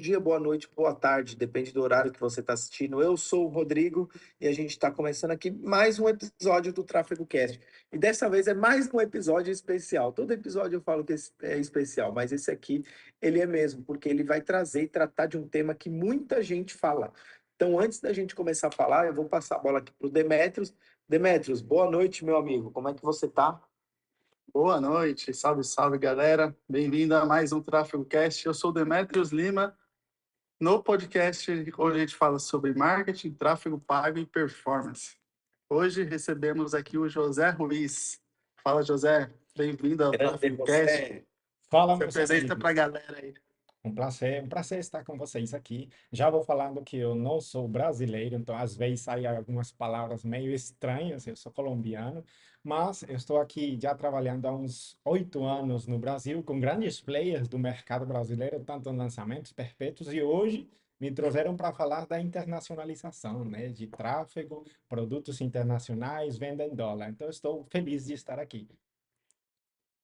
dia, boa noite, boa tarde, depende do horário que você está assistindo. Eu sou o Rodrigo e a gente está começando aqui mais um episódio do Tráfego Cast. E dessa vez é mais um episódio especial. Todo episódio eu falo que é especial, mas esse aqui ele é mesmo, porque ele vai trazer e tratar de um tema que muita gente fala. Então, antes da gente começar a falar, eu vou passar a bola aqui para o Demetrios. Demetrios, boa noite, meu amigo. Como é que você está? Boa noite, salve, salve galera. Bem-vindo a mais um Tráfego Cast. Eu sou Demetrios Lima. No podcast, hoje a gente fala sobre marketing, tráfego pago e performance. Hoje recebemos aqui o José Ruiz. Fala, José. Bem-vindo ao Grande Tráfego Cast. você. Fala, Se meus apresenta para a amigos. galera aí. Um prazer estar com vocês aqui. Já vou falando que eu não sou brasileiro, então às vezes saem algumas palavras meio estranhas. Eu sou colombiano, mas eu estou aqui já trabalhando há uns 8 anos no Brasil com grandes players do mercado brasileiro, tanto em lançamentos perpétuos, e hoje me trouxeram para falar da internacionalização, né, de tráfego, produtos internacionais, venda em dólar. Então eu estou feliz de estar aqui.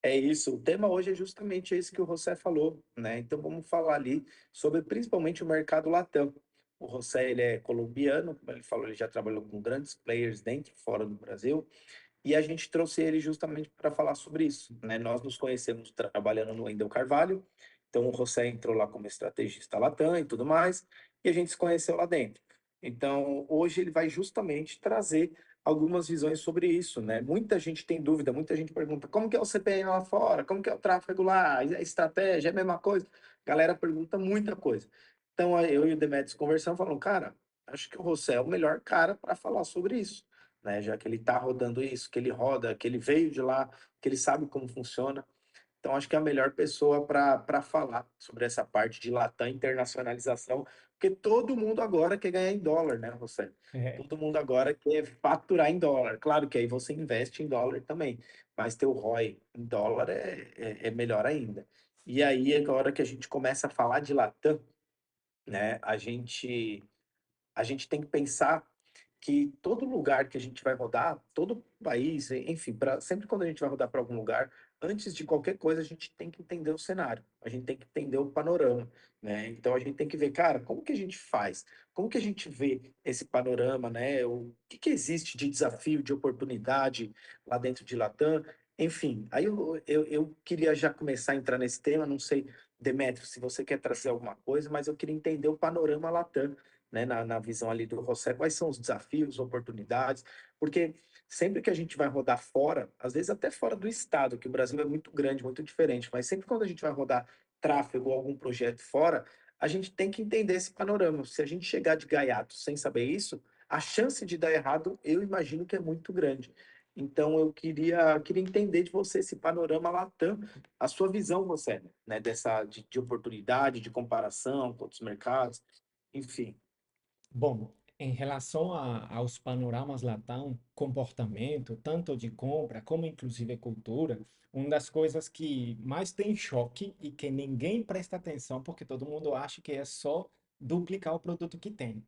É isso, o tema hoje é justamente esse que o José falou, né? Então vamos falar ali sobre principalmente o mercado Latam. O José, ele é colombiano, como ele falou, ele já trabalhou com grandes players dentro e fora do Brasil, e a gente trouxe ele justamente para falar sobre isso, né? Nós nos conhecemos trabalhando no Wendel Carvalho, então o José entrou lá como estrategista Latam e tudo mais, e a gente se conheceu lá dentro. Então, hoje ele vai justamente trazer algumas visões sobre isso, né? Muita gente tem dúvida, muita gente pergunta como que é o CPM lá fora, como que é o tráfego lá, é estratégia, é a mesma coisa. A galera pergunta muita coisa. Então, aí eu e o Demetrios conversamos, falando, cara, acho que o José é o melhor cara para falar sobre isso, né? Já que ele está rodando isso, que ele roda, que ele veio de lá, que ele sabe como funciona. Então, acho que é a melhor pessoa para falar sobre essa parte de Latam internacionalização, porque todo mundo agora quer ganhar em dólar, né, José? Todo mundo agora quer faturar em dólar. Claro que aí você investe em dólar também, mas ter o ROI em dólar é melhor ainda. E aí, agora que a gente começa a falar de Latam, né, a gente tem que pensar que todo lugar que a gente vai rodar, todo país, enfim, sempre quando a gente vai rodar para algum lugar, antes de qualquer coisa, a gente tem que entender o cenário, a gente tem que entender o panorama, né? Então a gente tem que ver, cara, como que a gente faz? Como que a gente vê esse panorama, né? O que que existe de desafio, de oportunidade lá dentro de Latam? Enfim, aí eu queria já começar a entrar nesse tema, não sei, Demetrio, se você quer trazer alguma coisa, mas eu queria entender o panorama Latam, né, na visão ali do José, quais são os desafios, oportunidades, porque sempre que a gente vai rodar fora, às vezes até fora do estado, que o Brasil é muito grande, muito diferente, mas sempre quando a gente vai rodar tráfego ou algum projeto fora, a gente tem que entender esse panorama. Se a gente chegar de gaiato sem saber isso, a chance de dar errado, eu imagino que é muito grande. Então eu queria entender de você esse panorama Latam, a sua visão, você, né, dessa de oportunidade, de comparação com outros mercados, enfim. Bom, em relação aos panoramas Latam, comportamento, tanto de compra como inclusive cultura, uma das coisas que mais tem choque e que ninguém presta atenção, porque todo mundo acha que é só duplicar o produto que tem,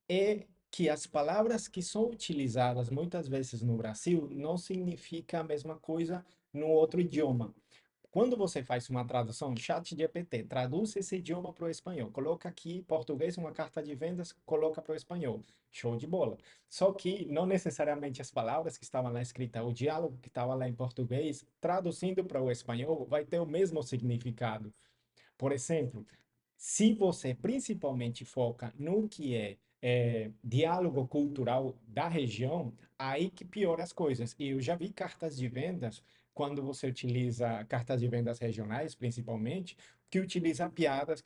é que as palavras que são utilizadas muitas vezes no Brasil não significa a mesma coisa no outro idioma. Quando você faz uma tradução, ChatGPT traduz esse idioma para o espanhol, coloca aqui em português uma carta de vendas, coloca para o espanhol. Show de bola. Só que não necessariamente as palavras que estavam lá escritas, o diálogo que estava lá em português, traduzindo para o espanhol, vai ter o mesmo significado. Por exemplo, se você principalmente foca no que é diálogo cultural da região, aí que piora as coisas. E eu já vi cartas de vendas, quando você utiliza cartas de vendas regionais, principalmente, que utiliza piadas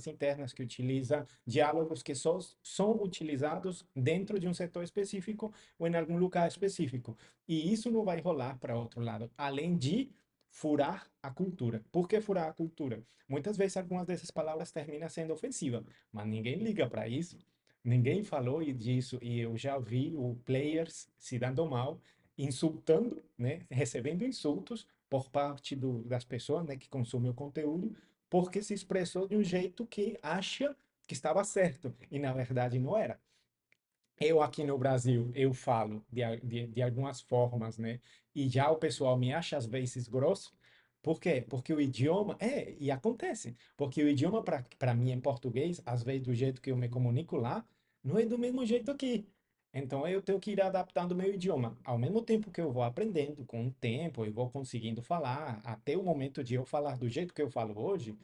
internas, que utiliza diálogos que só são utilizados dentro de um setor específico ou em algum lugar específico. E isso não vai rolar para outro lado, além de furar a cultura. Por que furar a cultura? Muitas vezes algumas dessas palavras terminam sendo ofensivas, mas ninguém liga para isso. Ninguém falou disso e eu já vi o players se dando mal, insultando, né, recebendo insultos por parte das pessoas, né, que consomem o conteúdo, porque se expressou de um jeito que acha que estava certo e na verdade não era. Eu aqui no Brasil, eu falo de algumas formas, né? E já o pessoal me acha às vezes grosso, Por quê? Porque o idioma, e acontece, porque o idioma para mim em português, às vezes do jeito que eu me comunico lá, não é do mesmo jeito aqui. Então eu tenho que ir adaptando o meu idioma. Ao mesmo tempo que eu vou aprendendo, com o tempo eu vou conseguindo falar, até o momento de eu falar do jeito que eu falo hoje,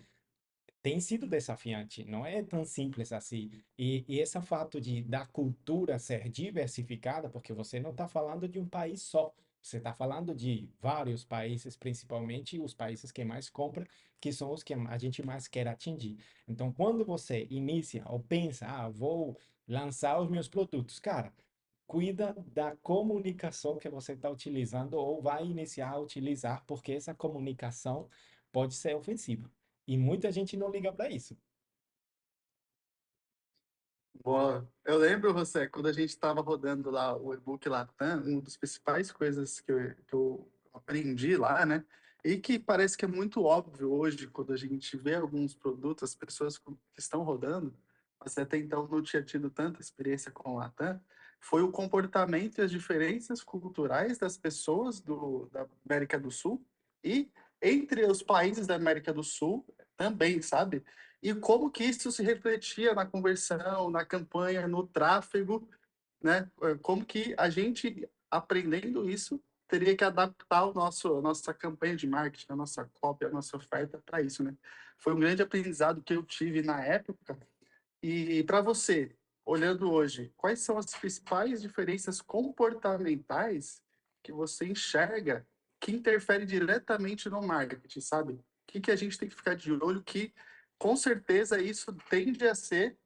tem sido desafiante, não é tão simples assim. E esse fato da cultura ser diversificada, porque você não está falando de um país só, você está falando de vários países, principalmente os países que mais compram, que são os que a gente mais quer atingir. Então, quando você inicia ou pensa, vou lançar os meus produtos, cara, cuida da comunicação que você está utilizando ou vai iniciar a utilizar, porque essa comunicação pode ser ofensiva. E muita gente não liga para isso. Boa. Eu lembro, José, quando a gente estava rodando lá o e-book Latam, uma das principais coisas que eu aprendi lá, né? E que parece que é muito óbvio hoje, quando a gente vê alguns produtos, as pessoas que estão rodando, mas até então não tinha tido tanta experiência com o Latam, foi o comportamento e as diferenças culturais das pessoas da América do Sul e entre os países da América do Sul também, sabe? E como que isso se refletia na conversão, na campanha, no tráfego, né? Como que a gente, aprendendo isso, teria que adaptar a nossa campanha de marketing, a nossa copy, a nossa oferta para isso, né? Foi um grande aprendizado que eu tive na época. E para você, olhando hoje, quais são as principais diferenças comportamentais que você enxerga que interfere diretamente no marketing, sabe? O que que a gente tem que ficar de olho que, com certeza, isso tende a ser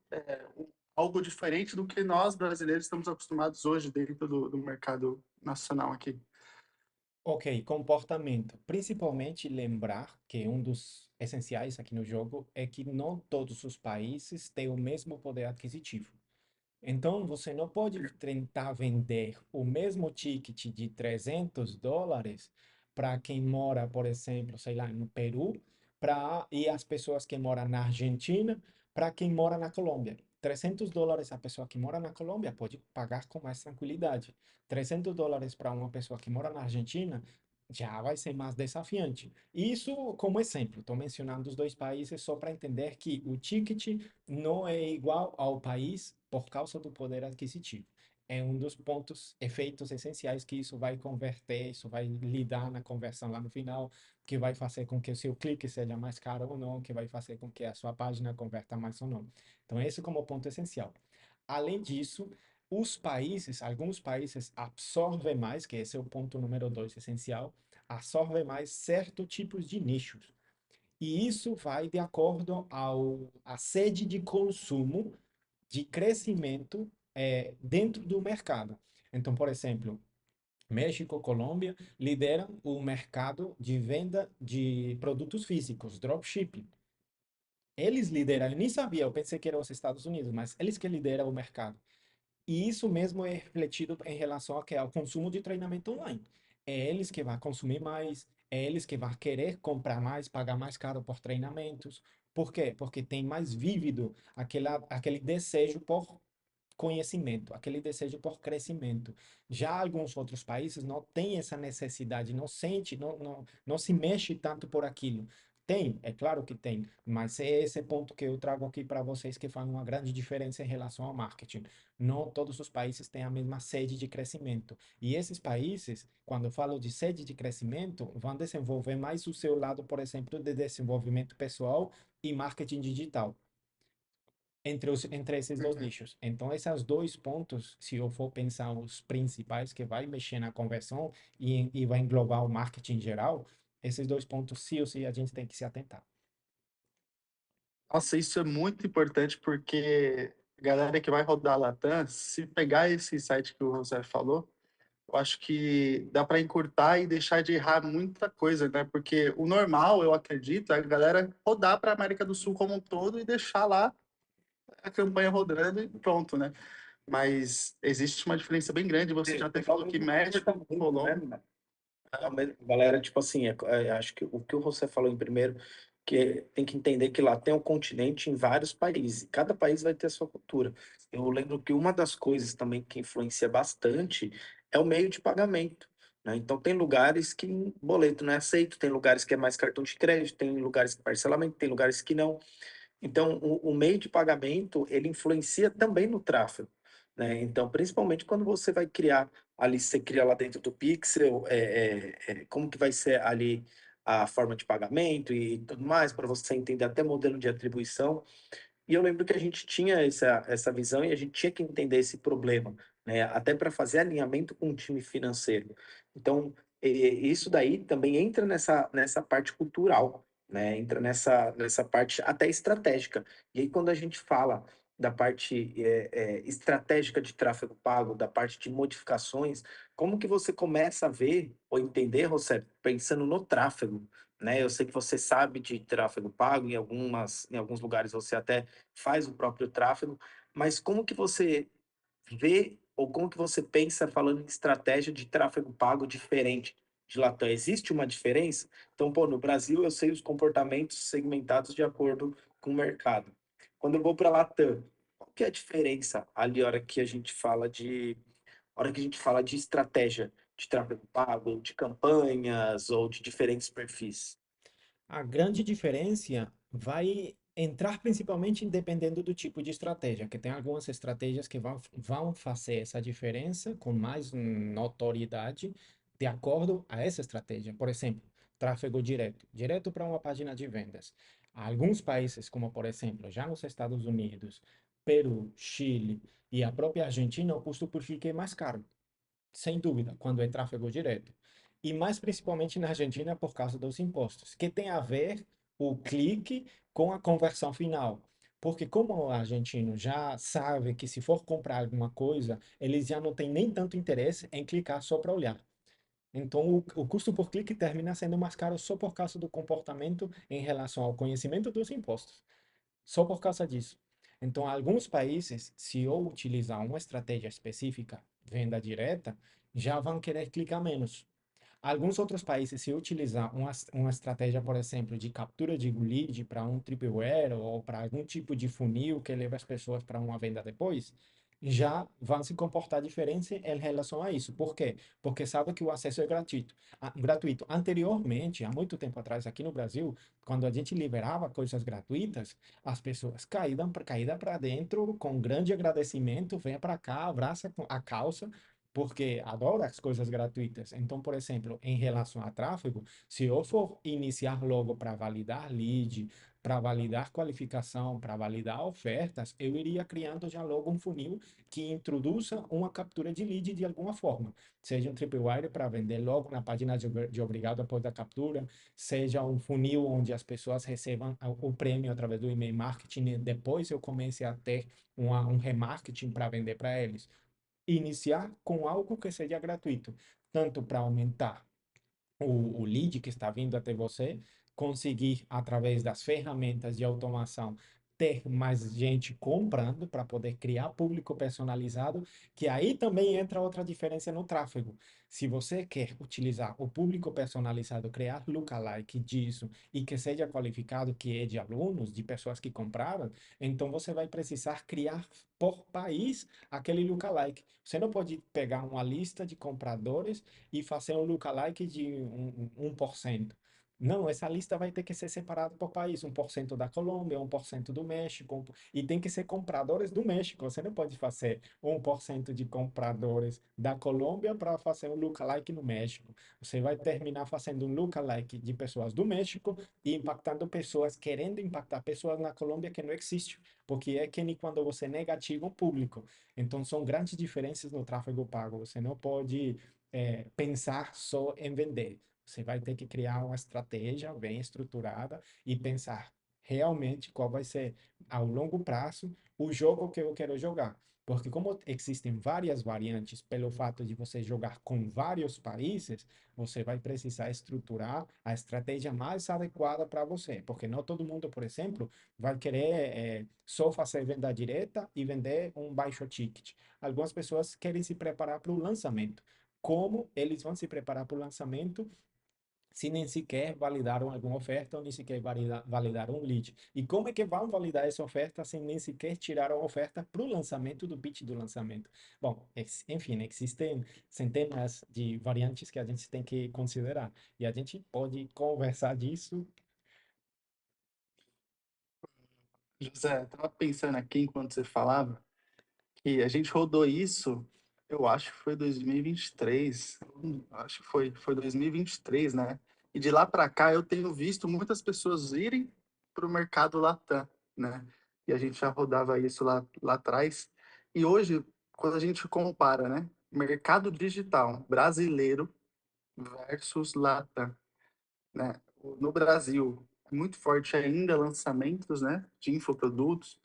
algo diferente do que nós, brasileiros, estamos acostumados hoje dentro do mercado nacional aqui. Ok, comportamento. Principalmente lembrar que um dos essenciais aqui no jogo é que não todos os países têm o mesmo poder aquisitivo. Então, você não pode tentar vender o mesmo ticket de US$ 300 para quem mora, por exemplo, sei lá, no Peru, e as pessoas que moram na Argentina, para quem mora na Colômbia. US$ 300 a pessoa que mora na Colômbia pode pagar com mais tranquilidade. US$ 300 para uma pessoa que mora na Argentina já vai ser mais desafiante. Isso como exemplo, estou mencionando os dois países só para entender que o ticket não é igual ao país por causa do poder aquisitivo. É um dos pontos, efeitos essenciais que isso vai converter, isso vai lidar na conversão lá no final, que vai fazer com que o seu clique seja mais caro ou não, que vai fazer com que a sua página converta mais ou não. Então, esse como ponto essencial. Além disso, alguns países absorvem mais, que esse é o ponto número dois essencial, absorvem mais certos tipos de nichos. E isso vai de acordo à sede de consumo, de crescimento dentro do mercado. Então, por exemplo, México, Colômbia lideram o mercado de venda de produtos físicos, dropshipping. Eles lideram, eu nem sabia, eu pensei que eram os Estados Unidos, mas eles que lideram o mercado. E isso mesmo é refletido em relação ao consumo de treinamento online. É eles que vão consumir mais, é eles que vão querer comprar mais, pagar mais caro por treinamentos. Por quê? Porque tem mais vívido aquele desejo por conhecimento, aquele desejo por crescimento. Já alguns outros países não têm essa necessidade, não sente, não se mexe tanto por aquilo. Tem, é claro que tem, mas é esse ponto que eu trago aqui para vocês que faz uma grande diferença em relação ao marketing. Não todos os países têm a mesma sede de crescimento. E esses países, quando eu falo de sede de crescimento, vão desenvolver mais o seu lado, por exemplo, de desenvolvimento pessoal e marketing digital entre esses dois Uhum. nichos. Então, esses dois pontos, se eu for pensar os principais que vai mexer na conversão e vai englobar o marketing em geral, esses dois pontos, sim ou sim, a gente tem que se atentar. Nossa, isso é muito importante porque a galera que vai rodar a Latam, se pegar esse site que o José falou, eu acho que dá para encurtar e deixar de errar muita coisa, né? Porque o normal, eu acredito, é a galera rodar para a América do Sul como um todo e deixar lá a campanha rodando e pronto, né? Mas existe uma diferença bem grande. Você já até Pegar o falou que mesmo México, comportamento, Colômbia. né? Galera, tipo assim, acho que o você falou em primeiro, tem que entender que lá tem um continente em vários países, e cada país vai ter a sua cultura. Eu lembro que uma das coisas também que influencia bastante é o meio de pagamento. né? Então, tem lugares que boleto não é aceito, tem lugares que é mais cartão de crédito, tem lugares que parcelamento, tem lugares que não. Então, o meio de pagamento, ele influencia também no tráfego, né? Então, principalmente quando você vai criar ali, você cria lá dentro do Pixel, como que vai ser ali a forma de pagamento e tudo mais, para você entender até modelo de atribuição. E eu lembro que a gente tinha essa visão e a gente tinha que entender esse problema, né? Até para fazer alinhamento com o time financeiro. Então, isso daí também entra nessa parte cultural, né? Entra nessa parte até estratégica. E aí, quando a gente fala da parte estratégica de tráfego pago, da parte de modificações, como que você começa a ver ou entender, José, pensando no tráfego, né? Eu sei que você sabe de tráfego pago, em alguns lugares você até faz o próprio tráfego, mas como que você vê ou como que você pensa falando em estratégia de tráfego pago diferente de Latam? Existe uma diferença? Então, pô, no Brasil eu sei os comportamentos segmentados de acordo com o mercado. Quando eu vou para Latam, qual que é a diferença ali a hora que a gente fala de estratégia de tráfego pago, de campanhas ou de diferentes perfis? A grande diferença vai entrar principalmente dependendo do tipo de estratégia, que tem algumas estratégias que vão fazer essa diferença com mais notoriedade de acordo a essa estratégia. Por exemplo, tráfego direto, direto para uma página de vendas. Alguns países, como por exemplo, já nos Estados Unidos, Peru, Chile e a própria Argentina, o custo por clique é mais caro, sem dúvida, quando é tráfego direto. E mais principalmente na Argentina por causa dos impostos, que tem a ver o clique com a conversão final. Porque como o argentino já sabe que se for comprar alguma coisa, eles já não têm nem tanto interesse em clicar só para olhar. Então, o custo por clique termina sendo mais caro só por causa do comportamento em relação ao conhecimento dos impostos. Só por causa disso. Então, alguns países, se eu utilizar uma estratégia específica, venda direta, já vão querer clicar menos. Alguns outros países, se eu utilizar uma estratégia, por exemplo, de captura de lead para um triple ou para algum tipo de funil que leva as pessoas para uma venda depois, já vão se comportar diferente em relação a isso. Por quê? Porque sabe que o acesso é gratuito. Gratuito. Anteriormente, há muito tempo atrás, aqui no Brasil, quando a gente liberava coisas gratuitas, as pessoas caíam para dentro com grande agradecimento, venha para cá, abraça a calça, porque adora as coisas gratuitas. Então, por exemplo, em relação a tráfego, se eu for iniciar logo para validar lead, para validar qualificação, para validar ofertas, eu iria criando já logo um funil que introduza uma captura de lead de alguma forma. Seja um tripwire para vender logo na página de obrigado após a captura, seja um funil onde as pessoas recebam o prêmio através do e-mail marketing e depois eu comece a ter um remarketing para vender para eles. Iniciar com algo que seja gratuito, tanto para aumentar o lead que está vindo até você, conseguir, através das ferramentas de automação, ter mais gente comprando para poder criar público personalizado, que aí também entra outra diferença no tráfego. Se você quer utilizar o público personalizado, criar lookalike disso e que seja qualificado, que é de alunos, de pessoas que compraram, então você vai precisar criar por país aquele lookalike. Você não pode pegar uma lista de compradores e fazer um lookalike de 1%. Não, essa lista vai ter que ser separada por país, 1% da Colômbia, 1% do México, e tem que ser compradores do México. Você não pode fazer 1% de compradores da Colômbia para fazer um lookalike no México. Você vai terminar fazendo um lookalike de pessoas do México e impactando pessoas, querendo impactar pessoas na Colômbia que não existe, porque é que nem quando você negativa um público. Então, são grandes diferenças no tráfego pago. Você não pode pensar só em vender. Você vai ter que criar uma estratégia bem estruturada e pensar realmente qual vai ser, ao longo prazo, o jogo que eu quero jogar. Porque como existem várias variantes, pelo fato de você jogar com vários países, você vai precisar estruturar a estratégia mais adequada para você. Porque não todo mundo, por exemplo, vai querer só fazer venda direta e vender um baixo ticket. Algumas pessoas querem se preparar para o lançamento. Como eles vão se preparar para o lançamento se nem sequer validaram alguma oferta ou nem sequer validaram um lead. E como é que vão validar essa oferta sem nem sequer tirar a oferta para o lançamento do pitch do lançamento? Bom, enfim, existem centenas de variantes que a gente tem que considerar. E a gente pode conversar disso. José, estava pensando aqui enquanto você falava que a gente rodou isso, eu acho que foi 2023, acho que foi 2023, né? E de lá para cá eu tenho visto muitas pessoas irem para o mercado Latam, né? E a gente já rodava isso lá atrás. E hoje, quando a gente compara, né? Mercado digital brasileiro versus Latam, né? No Brasil, é muito forte ainda lançamentos, né? De infoprodutos.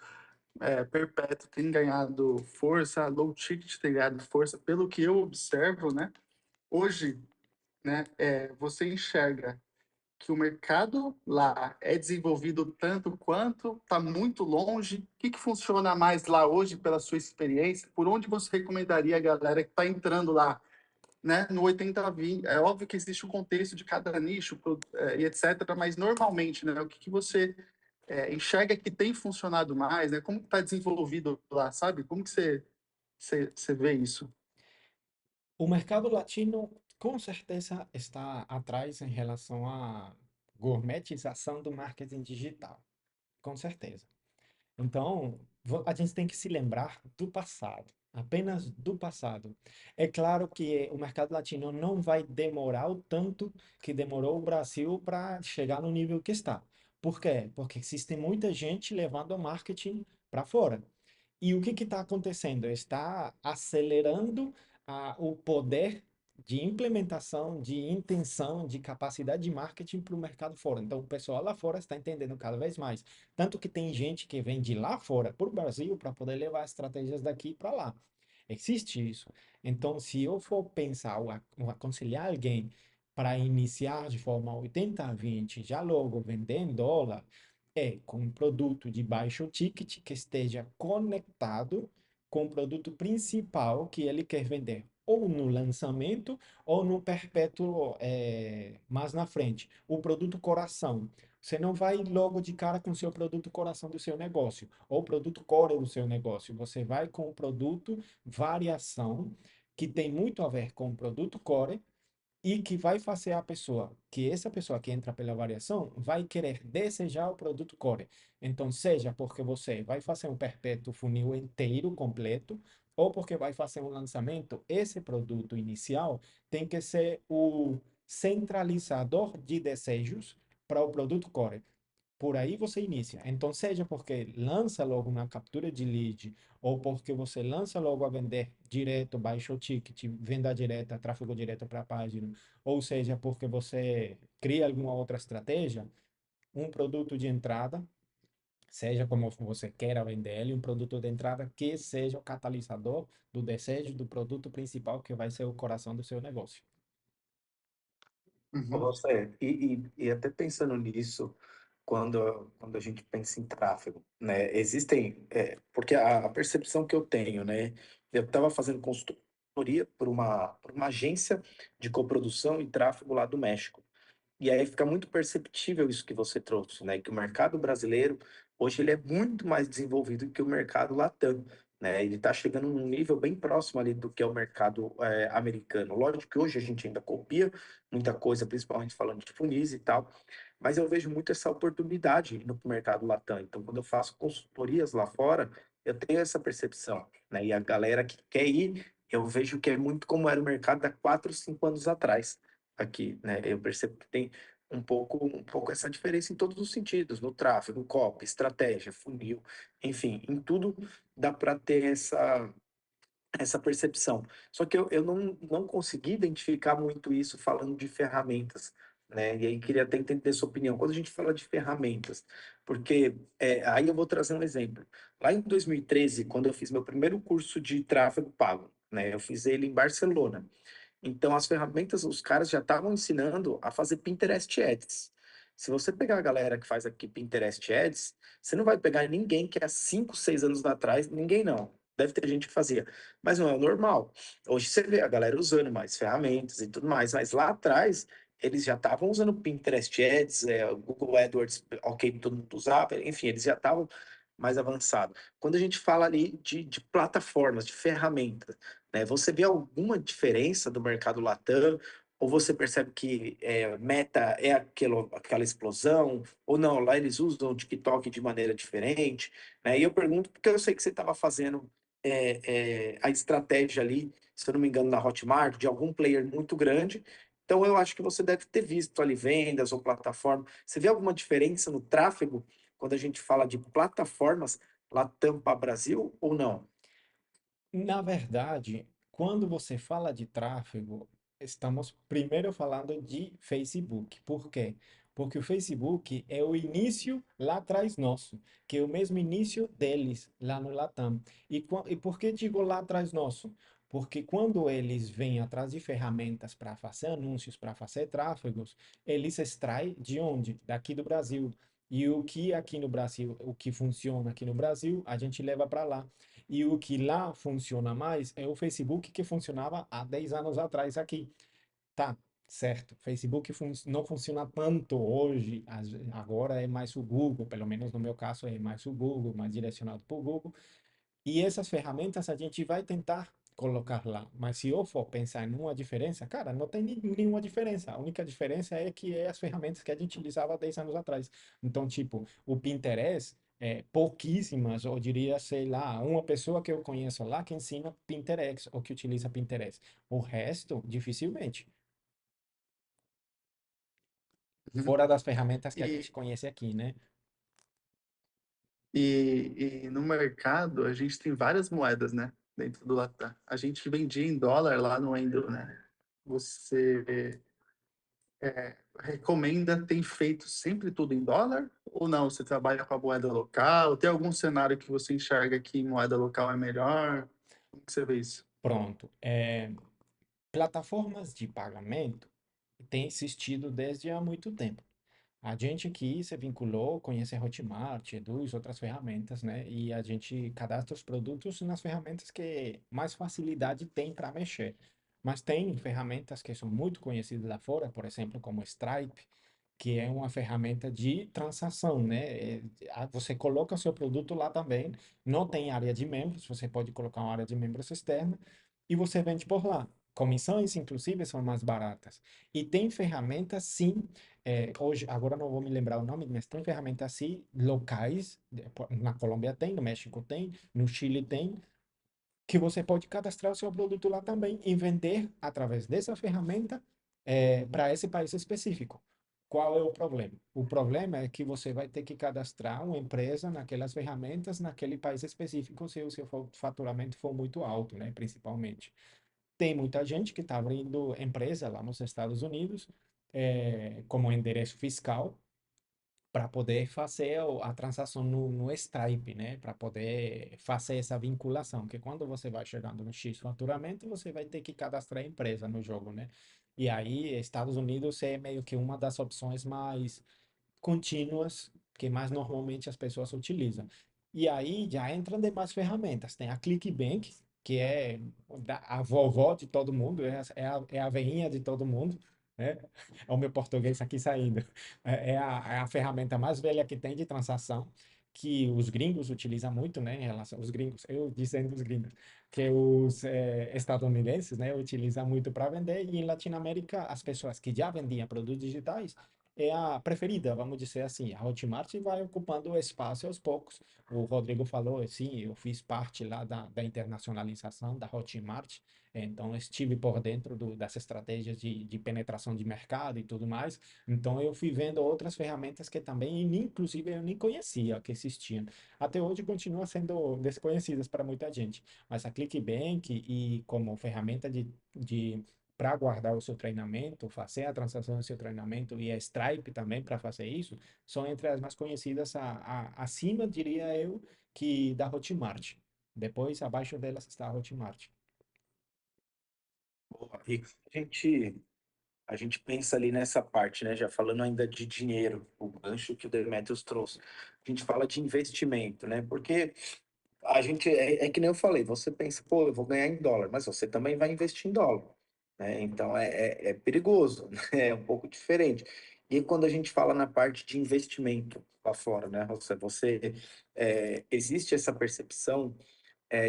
Perpétuo tem ganhado força, low ticket tem ganhado força, pelo que eu observo, né? Hoje, né, você enxerga que o mercado lá é desenvolvido tanto quanto está muito longe. O que funciona mais lá hoje, pela sua experiência? Por onde você recomendaria a galera que está entrando lá, né, no 80/20? É óbvio que existe um contexto de cada nicho e etc., mas normalmente, né, o que você enxerga que tem funcionado mais, né? Como está desenvolvido lá, sabe? Como que você vê isso? O mercado latino com certeza está atrás em relação à gourmetização do marketing digital. Com certeza. Então, a gente tem que se lembrar do passado, apenas do passado. É claro que o mercado latino não vai demorar o tanto que demorou o Brasil para chegar no nível que está. Por quê? Porque existe muita gente levando o marketing para fora. E o que está acontecendo? Está acelerando o poder de implementação, de intenção, de capacidade de marketing para o mercado fora. Então, o pessoal lá fora está entendendo cada vez mais. Tanto que tem gente que vem de lá fora para o Brasil para poder levar estratégias daqui para lá. Existe isso. Então, se eu for pensar ou aconselhar alguém para iniciar de forma 80/20, já logo vender em dólar, com um produto de baixo ticket que esteja conectado com o produto principal que ele quer vender, ou no lançamento ou no perpétuo, mais na frente. O produto coração. Você não vai logo de cara com o seu produto coração do seu negócio, ou produto core do seu negócio. Você vai com o produto variação, que tem muito a ver com o produto core, e que vai fazer a pessoa, que essa pessoa que entra pela variação, vai querer desejar o produto core. Então, seja porque você vai fazer um perpétuo funil inteiro, completo, ou porque vai fazer um lançamento, esse produto inicial tem que ser o centralizador de desejos para o produto core. Por aí você inicia. Então, seja porque lança logo uma captura de lead, ou porque você lança logo a vender direto, baixo ticket, venda direta, tráfego direto para a página, ou seja porque você cria alguma outra estratégia, um produto de entrada, seja como você queira vender ele, um produto de entrada que seja o catalisador do desejo do produto principal, que vai ser o coração do seu negócio. Ô, Uhum. José, e até pensando nisso, quando a gente pensa em tráfego, né, existem, porque a percepção que eu tenho, né, eu estava fazendo consultoria por uma agência de coprodução e tráfego lá do México. E aí fica muito perceptível isso que você trouxe, né? Que o mercado brasileiro, hoje, ele é muito mais desenvolvido que o mercado Latam, né? Ele está chegando num nível bem próximo ali do que é o mercado americano. Lógico que hoje a gente ainda copia muita coisa, principalmente falando de funis e tal, mas eu vejo muito essa oportunidade no mercado Latam. Então, quando eu faço consultorias lá fora, eu tenho essa percepção, né? E a galera que quer ir, eu vejo que é muito como era o mercado há 4, 5 anos atrás aqui, né? Eu percebo que tem um pouco essa diferença em todos os sentidos, no tráfego, copy, estratégia, funil, enfim, em tudo dá para ter essa percepção. Só que eu não consegui identificar muito isso falando de ferramentas, né? E aí queria até entender sua opinião. Quando a gente fala de ferramentas, porque aí eu vou trazer um exemplo. Lá em 2013, quando eu fiz meu primeiro curso de tráfego pago, né? Eu fiz ele em Barcelona. Então, as ferramentas, os caras já estavam ensinando a fazer Pinterest Ads. Se você pegar a galera que faz aqui Pinterest Ads, você não vai pegar ninguém que há 5, 6 anos atrás, ninguém não. Deve ter gente que fazia, mas não é o normal. Hoje você vê a galera usando mais ferramentas e tudo mais, mas lá atrás eles já estavam usando Pinterest Ads, o Google AdWords, ok, todo mundo usava, enfim, eles já estavam mais avançados. Quando a gente fala ali de plataformas, de ferramentas, né, você vê alguma diferença do mercado Latam? Ou você percebe que Meta é aquela explosão? Ou não, lá eles usam o TikTok de maneira diferente? Né? E eu pergunto porque eu sei que você estava fazendo a estratégia ali, se eu não me engano, na Hotmart, de algum player muito grande. Então, eu acho que você deve ter visto ali vendas ou plataforma. Você vê alguma diferença no tráfego quando a gente fala de plataformas Latam para Brasil ou não? Na verdade, quando você fala de tráfego, estamos primeiro falando de Facebook. Por quê? Porque o Facebook é o início lá atrás nosso, que é o mesmo início deles lá no Latam. E por que digo lá atrás nosso? Porque quando eles vêm atrás de ferramentas para fazer anúncios, para fazer tráfegos, eles extraem de onde? Daqui do Brasil. E o que aqui no Brasil, o que funciona aqui no Brasil, a gente leva para lá. E o que lá funciona mais é o Facebook que funcionava há 10 anos atrás aqui. Tá, certo. Facebook não funciona tanto hoje, agora é mais o Google, pelo menos no meu caso é mais o Google, mais direcionado para o Google. E essas ferramentas a gente vai tentar colocar lá. Mas se eu for pensar em uma diferença, cara, não tem nenhuma diferença. A única diferença é que é as ferramentas que a gente utilizava há 10 anos atrás. Então, tipo, o Pinterest, pouquíssimas, eu diria, sei lá, uma pessoa que eu conheço lá que ensina Pinterest ou que utiliza Pinterest. O resto, dificilmente. Uhum. Fora das ferramentas que a gente E, conhece aqui, né? e no mercado, a gente tem várias moedas, né? Dentro do Latam. A gente vendia em dólar lá no Endo, né? Você recomenda, tem feito sempre tudo em dólar? Ou não? Você trabalha com a moeda local? Tem algum cenário que você enxerga que moeda local é melhor? Como que você vê isso? Pronto. Plataformas de pagamento têm existido desde há muito tempo. A gente aqui se vinculou, conhece a Hotmart, Eduz, outras ferramentas, né? E a gente cadastra os produtos nas ferramentas que mais facilidade tem para mexer. Mas tem ferramentas que são muito conhecidas lá fora, por exemplo, como Stripe, que é uma ferramenta de transação, né? Você coloca o seu produto lá também, não tem área de membros, você pode colocar uma área de membros externa e você vende por lá. Comissões, inclusive, são mais baratas. E tem ferramentas, sim, hoje, agora não vou me lembrar o nome, mas tem ferramentas assim, locais, na Colômbia tem, no México tem, no Chile tem, que você pode cadastrar o seu produto lá também e vender através dessa ferramenta para esse país específico. Qual é o problema? O problema é que você vai ter que cadastrar uma empresa naquelas ferramentas naquele país específico se o seu faturamento for muito alto, né? Principalmente. Tem muita gente que está abrindo empresa lá nos Estados Unidos como endereço fiscal para poder fazer a transação no Stripe, né? Para poder fazer essa vinculação, que quando você vai chegando no X faturamento, você vai ter que cadastrar a empresa no jogo, né? E aí, Estados Unidos é meio que uma das opções mais contínuas que mais normalmente as pessoas utilizam. E aí já entram demais ferramentas. Tem a ClickBank, que é a vovó de todo mundo, é a veinha de todo mundo, né? É o meu português aqui saindo. É a ferramenta mais velha que tem de transação, que os gringos utilizam muito, né? Em relação aos gringos, eu dizendo os gringos, que os estadunidenses, né, utilizam muito para vender, e em Latinoamérica, as pessoas que já vendiam produtos digitais é a preferida, vamos dizer assim. A Hotmart vai ocupando o espaço aos poucos. O Rodrigo falou, sim, eu fiz parte lá da internacionalização da Hotmart, então estive por dentro das estratégias de penetração de mercado e tudo mais. Então eu fui vendo outras ferramentas que também, inclusive, eu nem conhecia que existiam. Até hoje continua sendo desconhecidas para muita gente. Mas a ClickBank e como ferramenta de para guardar o seu treinamento, fazer a transação do seu treinamento e a Stripe também para fazer isso, são entre as mais conhecidas acima, diria eu, que da Hotmart. Depois, abaixo delas está a Hotmart. Boa. E a gente pensa ali nessa parte, né? Já falando ainda de dinheiro, o gancho que o Demetrius trouxe. A gente fala de investimento, né? Porque a gente, é que nem eu falei, você pensa, pô, eu vou ganhar em dólar, mas você também vai investir em dólar. né? Então é perigoso, né? É um pouco diferente. E quando a gente fala na parte de investimento lá fora, né, existe essa percepção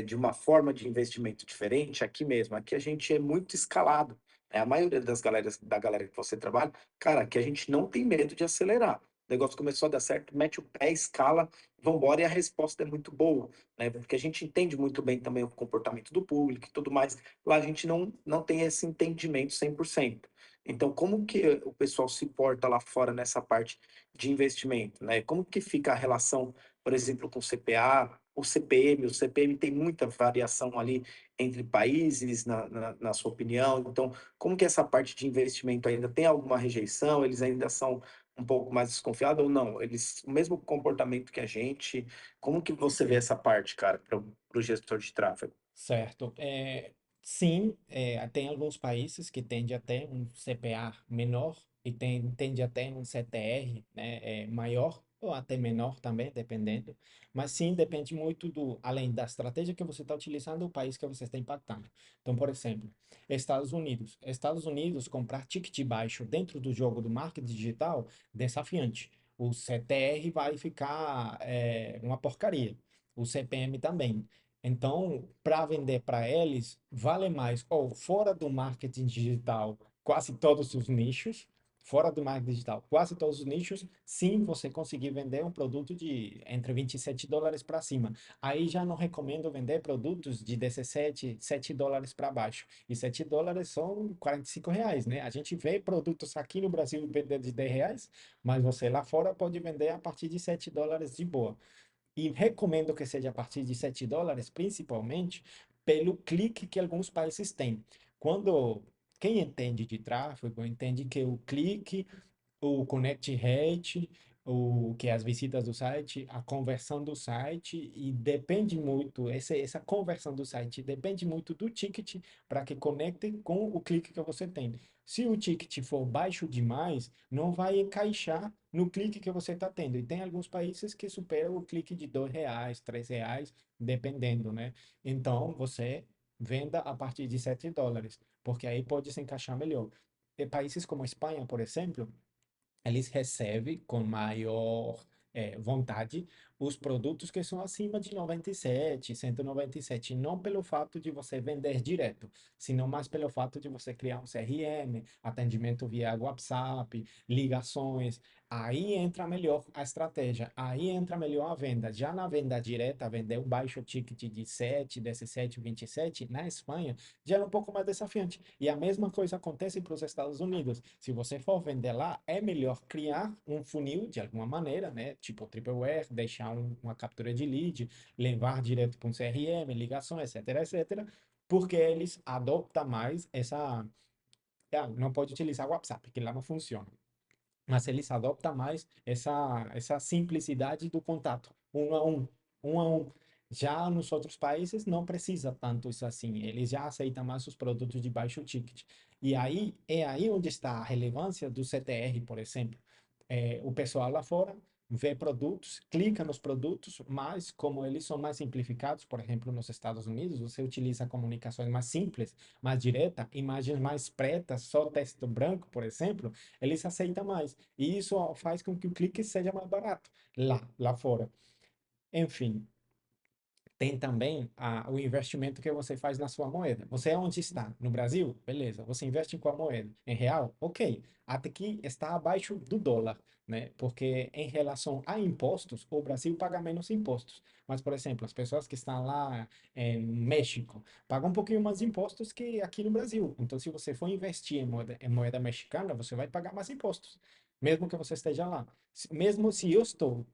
de uma forma de investimento diferente aqui mesmo. Aqui a gente é muito escalado. A maioria da galera que você trabalha, cara, aqui a gente não tem medo de acelerar. O negócio começou a dar certo, mete o pé, escala, vambora, e a resposta é muito boa, né? Porque a gente entende muito bem também o comportamento do público e tudo mais. Lá a gente não tem esse entendimento 100%. Então, como que o pessoal se porta lá fora nessa parte de investimento, né? Como que fica a relação, por exemplo, com o CPA, o CPM tem muita variação ali entre países, na sua opinião. Então, como que essa parte de investimento ainda tem alguma rejeição? Eles ainda são um pouco mais desconfiados ou não? Eles, o mesmo comportamento que a gente. Como que você vê essa parte, cara, para o gestor de tráfego? Certo. Sim, tem alguns países que tendem a ter um CPA menor e tende a ter um CTR, né, maior ou até menor também, dependendo. Mas sim, depende muito além da estratégia que você está utilizando, o país que você está impactando. Então, por exemplo, Estados Unidos. Estados Unidos, comprar ticket baixo dentro do jogo do marketing digital, desafiante. O CTR vai ficar uma porcaria. O CPM também. Então, para vender para eles, vale mais ou fora do marketing digital, quase todos os nichos, fora do marketing digital, quase todos os nichos, sim, você conseguir vender um produto de entre US$ 27 para cima. Aí já não recomendo vender produtos de 17, US$ 7 para baixo. E US$ 7 são R$ 45, né? A gente vê produtos aqui no Brasil vender de R$ 10, mas você lá fora pode vender a partir de US$ 7 de boa. E recomendo que seja a partir de US$ 7, principalmente pelo clique que alguns países têm. Quando quem entende de tráfego entende que o clique, o connect rate, o que é as visitas do site, a conversão do site, e depende muito, essa conversão do site depende muito do ticket para que conecte com o clique que você tem. Se o ticket for baixo demais, não vai encaixar no clique que você está tendo. E tem alguns países que superam o clique de R$ 2, R$ 3, dependendo, né? Então, você venda a partir de US$ 7, porque aí pode se encaixar melhor. E países como a Espanha, por exemplo, eles recebem com maior vontade os produtos que são acima de 97, 197, não pelo fato de você vender direto, senão mais pelo fato de você criar um CRM, atendimento via WhatsApp, ligações. Aí entra melhor a estratégia, aí entra melhor a venda. Já na venda direta, vender um baixo ticket de 7, 17, 27, na Espanha, já é um pouco mais desafiante. E a mesma coisa acontece para os Estados Unidos. Se você for vender lá, é melhor criar um funil de alguma maneira, né? Tipo tripleware, deixar uma captura de lead, levar direto para um CRM, ligações, etc, etc, porque eles adoptam mais essa. Não pode utilizar o WhatsApp, que lá não funciona, mas eles adoptam mais essa simplicidade do contato, um a um, um a um. Já nos outros países não precisa tanto isso assim, eles já aceitam mais os produtos de baixo ticket. E aí é aí onde está a relevância do CTR, por exemplo. O pessoal lá fora vê produtos, clica nos produtos, mas como eles são mais simplificados, por exemplo, nos Estados Unidos, você utiliza comunicações mais simples, mais direta, imagens mais pretas, só texto branco, por exemplo, eles aceitam mais. E isso faz com que o clique seja mais barato lá fora. Enfim, tem também o investimento que você faz na sua moeda. Você é onde está? No Brasil? Beleza. Você investe em qual moeda? Em real? Ok. Até que está abaixo do dólar, né? Porque em relação a impostos, o Brasil paga menos impostos. Mas, por exemplo, as pessoas que estão lá em México pagam um pouquinho mais de impostos que aqui no Brasil. Então, se você for investir em moeda mexicana, você vai pagar mais impostos, mesmo que você esteja lá. Mesmo se eu estou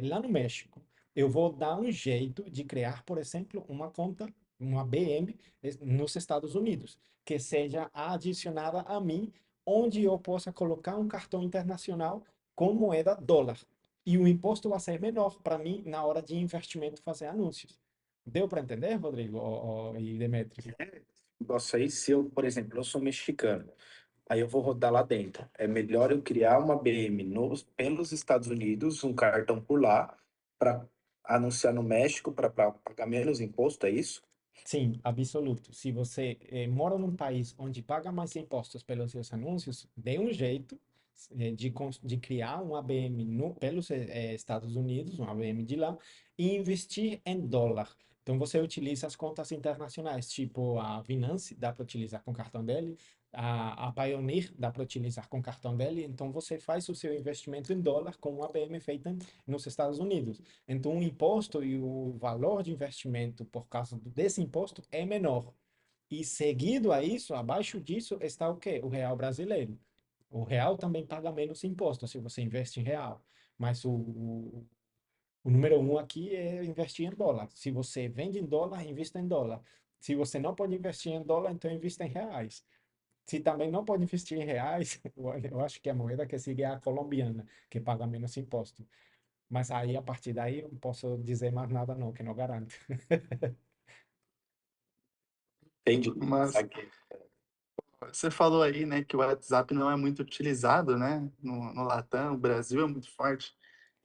lá no México, eu vou dar um jeito de criar, por exemplo, uma conta, uma BM nos Estados Unidos, que seja adicionada a mim, onde eu possa colocar um cartão internacional com moeda dólar. E o imposto vai ser menor para mim na hora de investimento fazer anúncios. Deu para entender, Rodrigo e Demetrios? Negócio aí, se eu, por exemplo, eu sou mexicano, aí eu vou rodar lá dentro. É melhor eu criar uma BM pelos Estados Unidos, um cartão por lá, para anunciar no México, para pagar menos imposto, é isso? Sim, absoluto. Se você mora num país onde paga mais impostos pelos seus anúncios, dê um jeito de criar um ABM pelos Estados Unidos, um ABM de lá, e investir em dólar. Então você utiliza as contas internacionais, tipo a Binance, dá para utilizar com cartão dele, a Payoneer dá para utilizar com cartão dele. Então você faz o seu investimento em dólar com um ABM feito nos Estados Unidos. Então, o imposto e o valor de investimento por causa desse imposto é menor. E seguido a isso, abaixo disso, está o quê? O real brasileiro. O real também paga menos imposto se você investe em real. Mas o número um aqui é investir em dólar. Se você vende em dólar, invista em dólar. Se você não pode investir em dólar, então invista em reais. Se também não pode investir em reais, eu acho que a moeda que sigue é a colombiana, que paga menos imposto. Mas aí, a partir daí, eu não posso dizer mais nada não, que não garanto. Entendi. Mas Saquei. você falou aí, né, que o WhatsApp não é muito utilizado, né, no Latam, o Brasil é muito forte.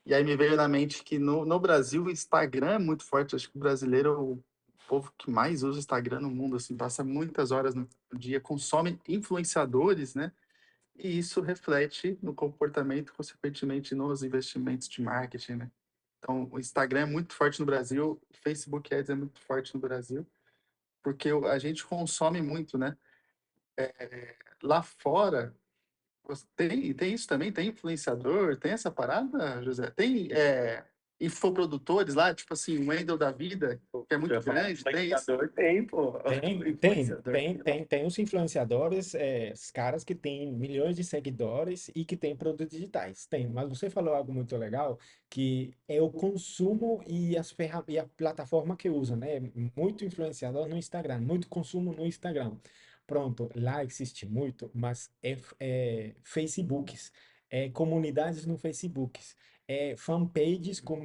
E aí me veio na mente que no Brasil o Instagram é muito forte. Acho que o brasileiro é o povo que mais usa o Instagram no mundo, assim, passa muitas horas no dia, consome influenciadores, né? E isso reflete no comportamento, consequentemente, nos investimentos de marketing, né? Então, o Instagram é muito forte no Brasil, o Facebook Ads é muito forte no Brasil, porque a gente consome muito, né? Lá fora, tem isso também? Tem influenciador? Tem essa parada, José? Tem infoprodutores lá, tipo assim, o Wendel da vida, que é Eu muito ia falar, grande, tem isso? influenciador tem, pô. Influenciador tem lá. Tem os influenciadores, os caras que têm milhões de seguidores e que têm produtos digitais. Tem, mas você falou algo muito legal, que é o consumo e, e a plataforma que usa, né? Muito influenciador no Instagram, muito consumo no Instagram. Pronto, lá existe muito, mas é Facebooks, comunidades no Facebook, fanpages com,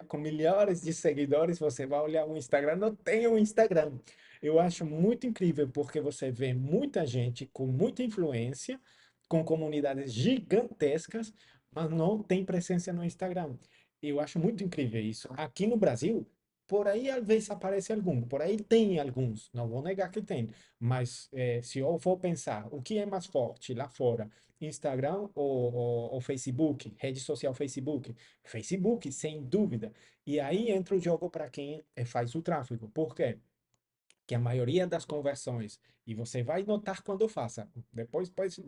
com milhares de seguidores. Você vai olhar o Instagram, não tem um Instagram. Eu acho muito incrível porque você vê muita gente com muita influência, com comunidades gigantescas, mas não tem presença no Instagram. Eu acho muito incrível isso. Aqui no Brasil, por aí às vezes aparece algum, por aí tem alguns, não vou negar que tem, mas se eu for pensar, o que é mais forte lá fora? Instagram ou Facebook, rede social Facebook? Facebook, sem dúvida. E aí entra o jogo para quem faz o tráfego. Por quê? Que a maioria das conversões, e você vai notar quando eu faça, depois pode,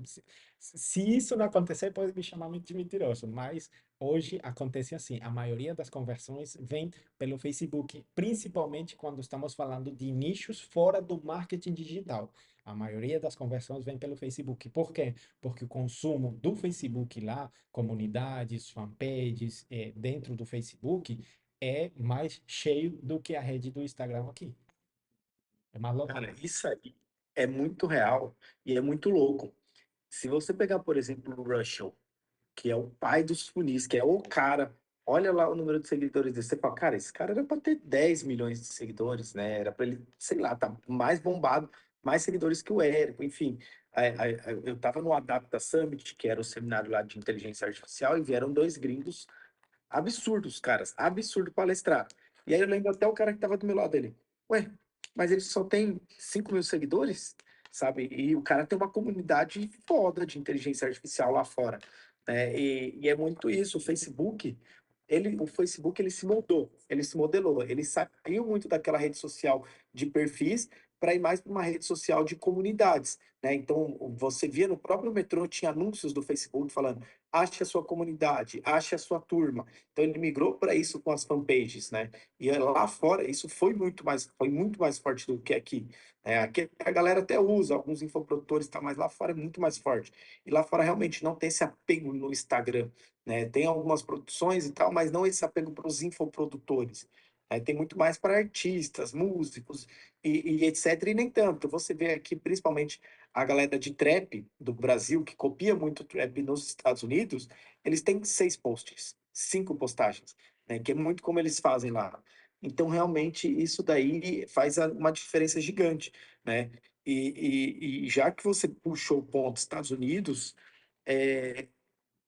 se isso não acontecer, pode me chamar de mentiroso, mas hoje acontece assim, a maioria das conversões vem pelo Facebook, principalmente quando estamos falando de nichos fora do marketing digital. A maioria das conversões vem pelo Facebook. Por quê? Porque o consumo do Facebook lá, comunidades, fanpages, dentro do Facebook, é mais cheio do que a rede do Instagram aqui. É mais Cara, lotado. isso aí é muito real e é muito louco. Se você pegar, por exemplo, o Russell, que é o pai dos funis, que é o cara, olha lá o número de seguidores dele, você fala, cara, esse cara era para ter 10 milhões de seguidores, né? Era para ele, sei lá, tá mais bombado, mais seguidores que o Érico, enfim. Eu tava no Adapta Summit, que era o seminário lá de inteligência artificial, e vieram dois gringos absurdos, caras, absurdo palestrar. E aí eu lembro até o cara que tava do meu lado dele. Ué, mas ele só tem 5 mil seguidores, sabe? E o cara tem uma comunidade foda de inteligência artificial lá fora, né? E é muito isso. O Facebook ele se moldou, ele se modelou, ele saiu muito daquela rede social de perfis para ir mais para uma rede social de comunidades, né? Então você via no próprio metrô tinha anúncios do Facebook falando: ache a sua comunidade, ache a sua turma. Então ele migrou para isso com as fanpages, né? E lá fora isso foi muito mais forte do que aqui. Aqui a galera até usa, alguns infoprodutores, tá, mas lá fora é muito mais forte. E lá fora realmente não tem esse apego no Instagram, né? Tem algumas produções e tal, mas não esse apego para os infoprodutores. Tem muito mais para artistas, músicos e etc. E nem tanto. Você vê aqui, principalmente, a galera de trap do Brasil, que copia muito trap nos Estados Unidos, eles têm 6 posts, 5 postagens, né? Que é muito como eles fazem lá. Então, realmente, isso daí faz uma diferença gigante, né? E já que você puxou o ponto Estados Unidos, é,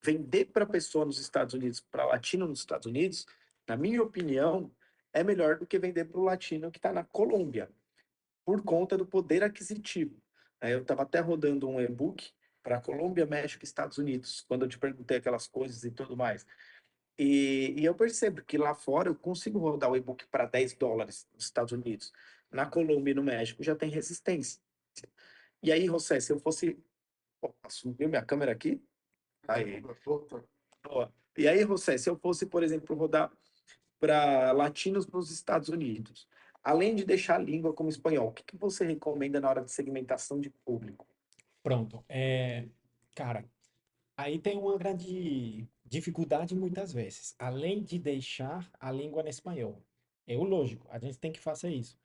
vender para pessoa nos Estados Unidos, para latino nos Estados Unidos, na minha opinião, é melhor do que vender para o latino que está na Colômbia. por conta do poder aquisitivo. Eu estava até rodando um e-book para Colômbia, México e Estados Unidos, quando eu te perguntei aquelas coisas e tudo mais. E eu percebo que lá fora eu consigo rodar o e-book para US$ 10 nos Estados Unidos. Na Colômbia e no México já tem resistência. E aí, José, se eu fosse. Opa, subiu minha câmera aqui? Aí. Voltou. Boa. E aí, José, se eu fosse, por exemplo, rodar para latinos nos Estados Unidos, além de deixar a língua como espanhol, o que que você recomenda na hora de segmentação de público? Pronto. Cara, aí tem uma grande dificuldade muitas vezes, além de deixar a língua em espanhol. É o lógico, a gente tem que fazer isso.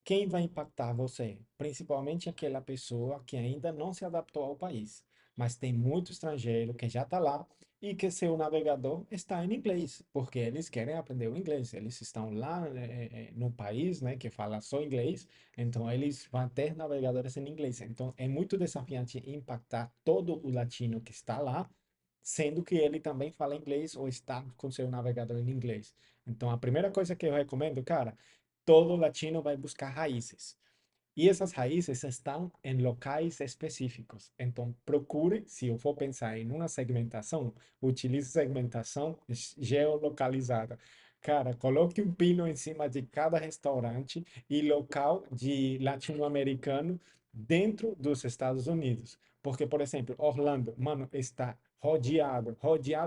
Quem vai impactar você? Principalmente aquela pessoa que ainda não se adaptou ao país, mas tem muito estrangeiro que já está lá e que seu navegador está em inglês, porque eles querem aprender o inglês. Eles estão lá no país, né, que fala só inglês, então eles vão ter navegadores em inglês. Então é muito desafiante impactar todo o latino que está lá, sendo que ele também fala inglês ou está com seu navegador em inglês. Então a primeira coisa que eu recomendo, cara, todo latino vai buscar raízes. E essas raízes estão em locais específicos. Então, procure, se eu for pensar em uma segmentação, utilize segmentação geolocalizada. Cara, coloque um pino em cima de cada restaurante e local de latino-americano dentro dos Estados Unidos. Porque, por exemplo, Orlando, mano, está rodeado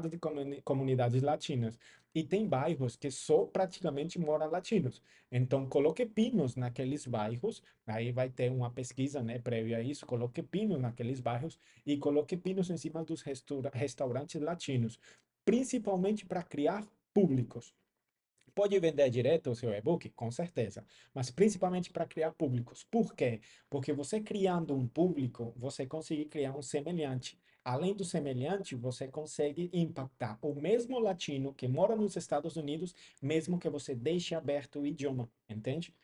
de comunidades latinas. E tem bairros que só praticamente moram latinos. Então, coloque pinos naqueles bairros. Aí vai ter uma pesquisa, né, prévia a isso. Coloque pinos naqueles bairros e coloque pinos em cima dos restaurantes latinos, principalmente para criar públicos. Pode vender direto o seu e-book? Com certeza, mas principalmente para criar públicos. Por quê? Porque você criando um público, você consegue criar um semelhante. Além do semelhante, você consegue impactar o mesmo latino que mora nos Estados Unidos, mesmo que você deixe aberto o idioma, entende?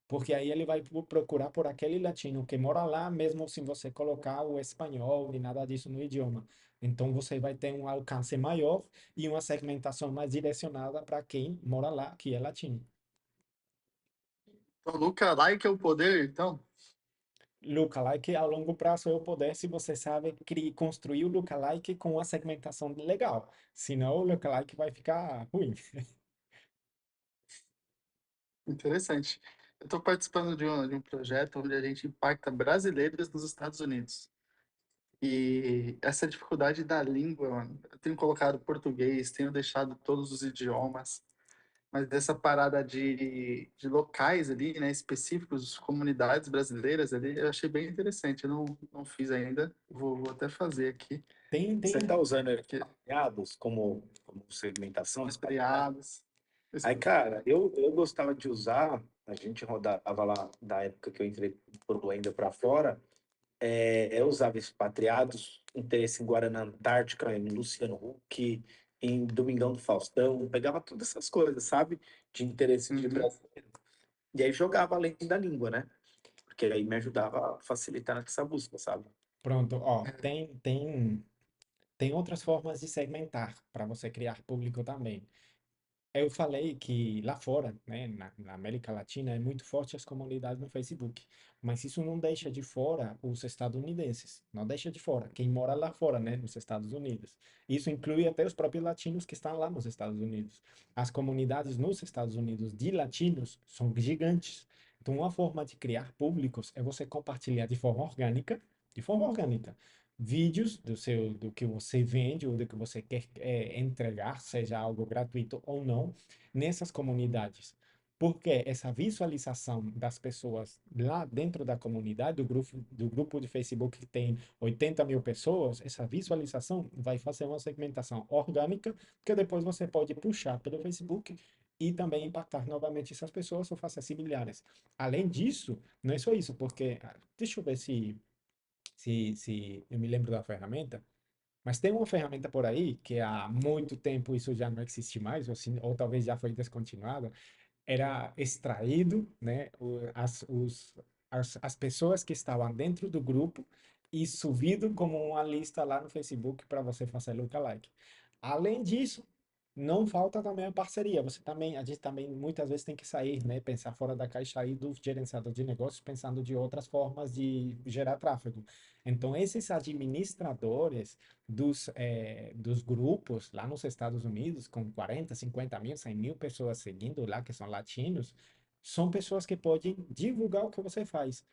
Porque aí ele vai procurar por aquele latino que mora lá, mesmo sem você colocar o espanhol nem nada disso no idioma. Então você vai ter um alcance maior e uma segmentação mais direcionada para quem mora lá, que é latino. Então, lookalike é o poder, então? Lookalike a longo prazo é o poder se você sabe construir o lookalike com uma segmentação legal. Senão o lookalike vai ficar ruim. Interessante. Eu estou participando de um projeto onde a gente impacta brasileiros nos Estados Unidos. E essa dificuldade da língua, mano, eu tenho colocado português, tenho deixado todos os idiomas, mas dessa parada de locais ali, né, específicos, comunidades brasileiras ali, eu achei bem interessante. Eu não fiz ainda, vou até fazer aqui. Tem, Você está tem, usando Porque expatriados como segmentação? Expatriado? expatriados. Aí, cara, eu gostava de usar, a gente rodava lá da época que eu entrei por ainda para fora, eu usava expatriados, interesse em Guaraná Antártica, em Luciano Huck, em Domingão do Faustão, pegava todas essas coisas, sabe? De interesse de Uhum. brasileiro. E aí jogava além da língua, né? Porque aí me ajudava a facilitar nessa busca, sabe? pronto, ó, tem outras formas de segmentar para você criar público também. Eu falei que lá fora, né, na América Latina, é muito forte as comunidades no Facebook, mas isso não deixa de fora os estadunidenses, não deixa de fora quem mora lá fora, né, nos Estados Unidos. Isso inclui até os próprios latinos que estão lá nos Estados Unidos. As comunidades nos Estados Unidos de latinos são gigantes. Então, uma forma de criar públicos é você compartilhar de forma orgânica, vídeos do que você vende ou do que você quer entregar, seja algo gratuito ou não, nessas comunidades. Porque essa visualização das pessoas lá dentro da comunidade, do grupo de Facebook que tem 80 mil pessoas, essa visualização vai fazer uma segmentação orgânica que depois você pode puxar pelo Facebook e também impactar novamente essas pessoas ou fazer similares. Além disso, não é só isso, porque deixa eu ver se eu me lembro da ferramenta, mas tem uma ferramenta por aí que há muito tempo isso já não existe mais, ou talvez já foi descontinuada, era extraído, né, as pessoas que estavam dentro do grupo e subido como uma lista lá no Facebook para você fazer lookalike. Além disso, não falta também a parceria. A gente também muitas vezes tem que sair, né? Pensar fora da caixa aí do gerenciador de negócios, pensando de outras formas de gerar tráfego. Então, esses administradores dos grupos lá nos Estados Unidos, com 40, 50 mil, 100 mil pessoas seguindo lá, que são latinos, são pessoas que podem divulgar o que você faz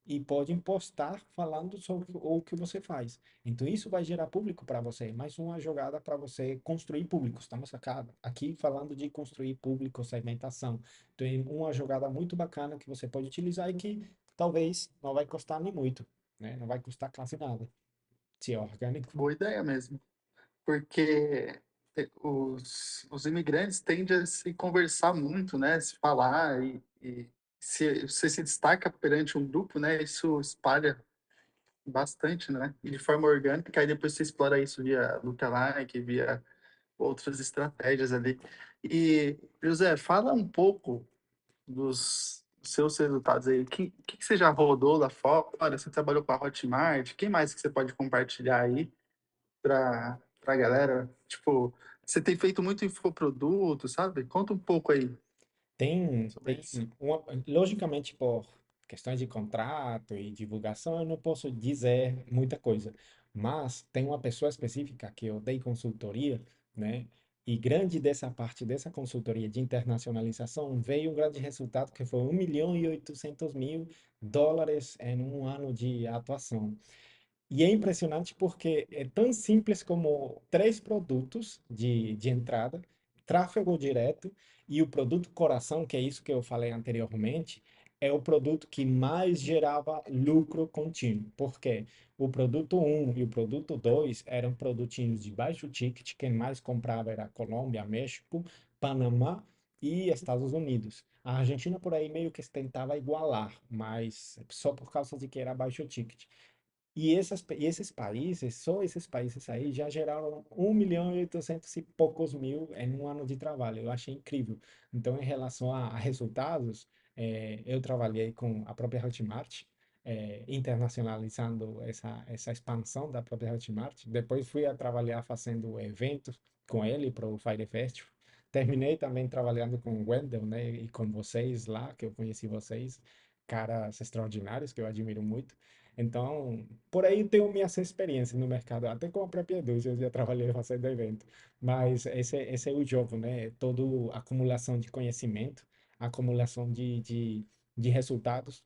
e podem postar falando sobre o que você faz. Então, isso vai gerar público para você. Mais uma jogada para você construir público. Estamos aqui falando de construir público, segmentação. Então, é uma jogada muito bacana que você pode utilizar e que talvez não vai custar nem muito, né? Não vai custar quase nada, se é orgânico. Boa ideia mesmo. Porque os imigrantes tendem a se conversar muito, né? Se falar e se você se destaca perante um grupo, né? Isso espalha bastante, né? E de forma orgânica, aí depois você explora isso via lookalike, via outras estratégias ali. E, José, fala um pouco dos seus resultados aí. Que você já rodou lá fora? Você trabalhou com a Hotmart? Quem mais que você pode compartilhar aí para a galera? Tipo, você tem feito muito infoproduto, sabe? Conta um pouco aí sobre Tem isso. logicamente, por questões de contrato e divulgação, eu não posso dizer muita coisa, mas tem uma pessoa específica que eu dei consultoria, né? E grande dessa parte dessa consultoria de internacionalização veio um grande resultado que foi 1.800.000 dólares em um ano de atuação. E é impressionante porque é tão simples como três produtos de entrada, tráfego direto e o produto coração, que é isso que eu falei anteriormente, é o produto que mais gerava lucro contínuo. Porque o produto um e o produto 2 eram produtinhos de baixo ticket, quem mais comprava era Colômbia, México, Panamá e Estados Unidos. A Argentina por aí meio que tentava igualar, mas só por causa de que era baixo ticket. E esses países, só esses países aí, já geraram 1.800.000 e poucos mil em um ano de trabalho. Eu achei incrível. Então, em relação a resultados, eu trabalhei com a própria Hotmart, internacionalizando essa expansão da própria Hotmart. Depois fui a trabalhar fazendo eventos com ele para o Fire Festival. Terminei também trabalhando com o Wendel, né, e com vocês lá, que eu conheci vocês, caras extraordinários que eu admiro muito. Então, por aí tenho minhas experiências no mercado, até com a própria indústria, eu já trabalhei fazendo evento. Mas esse é o jogo, né? Toda acumulação de conhecimento, acumulação de resultados.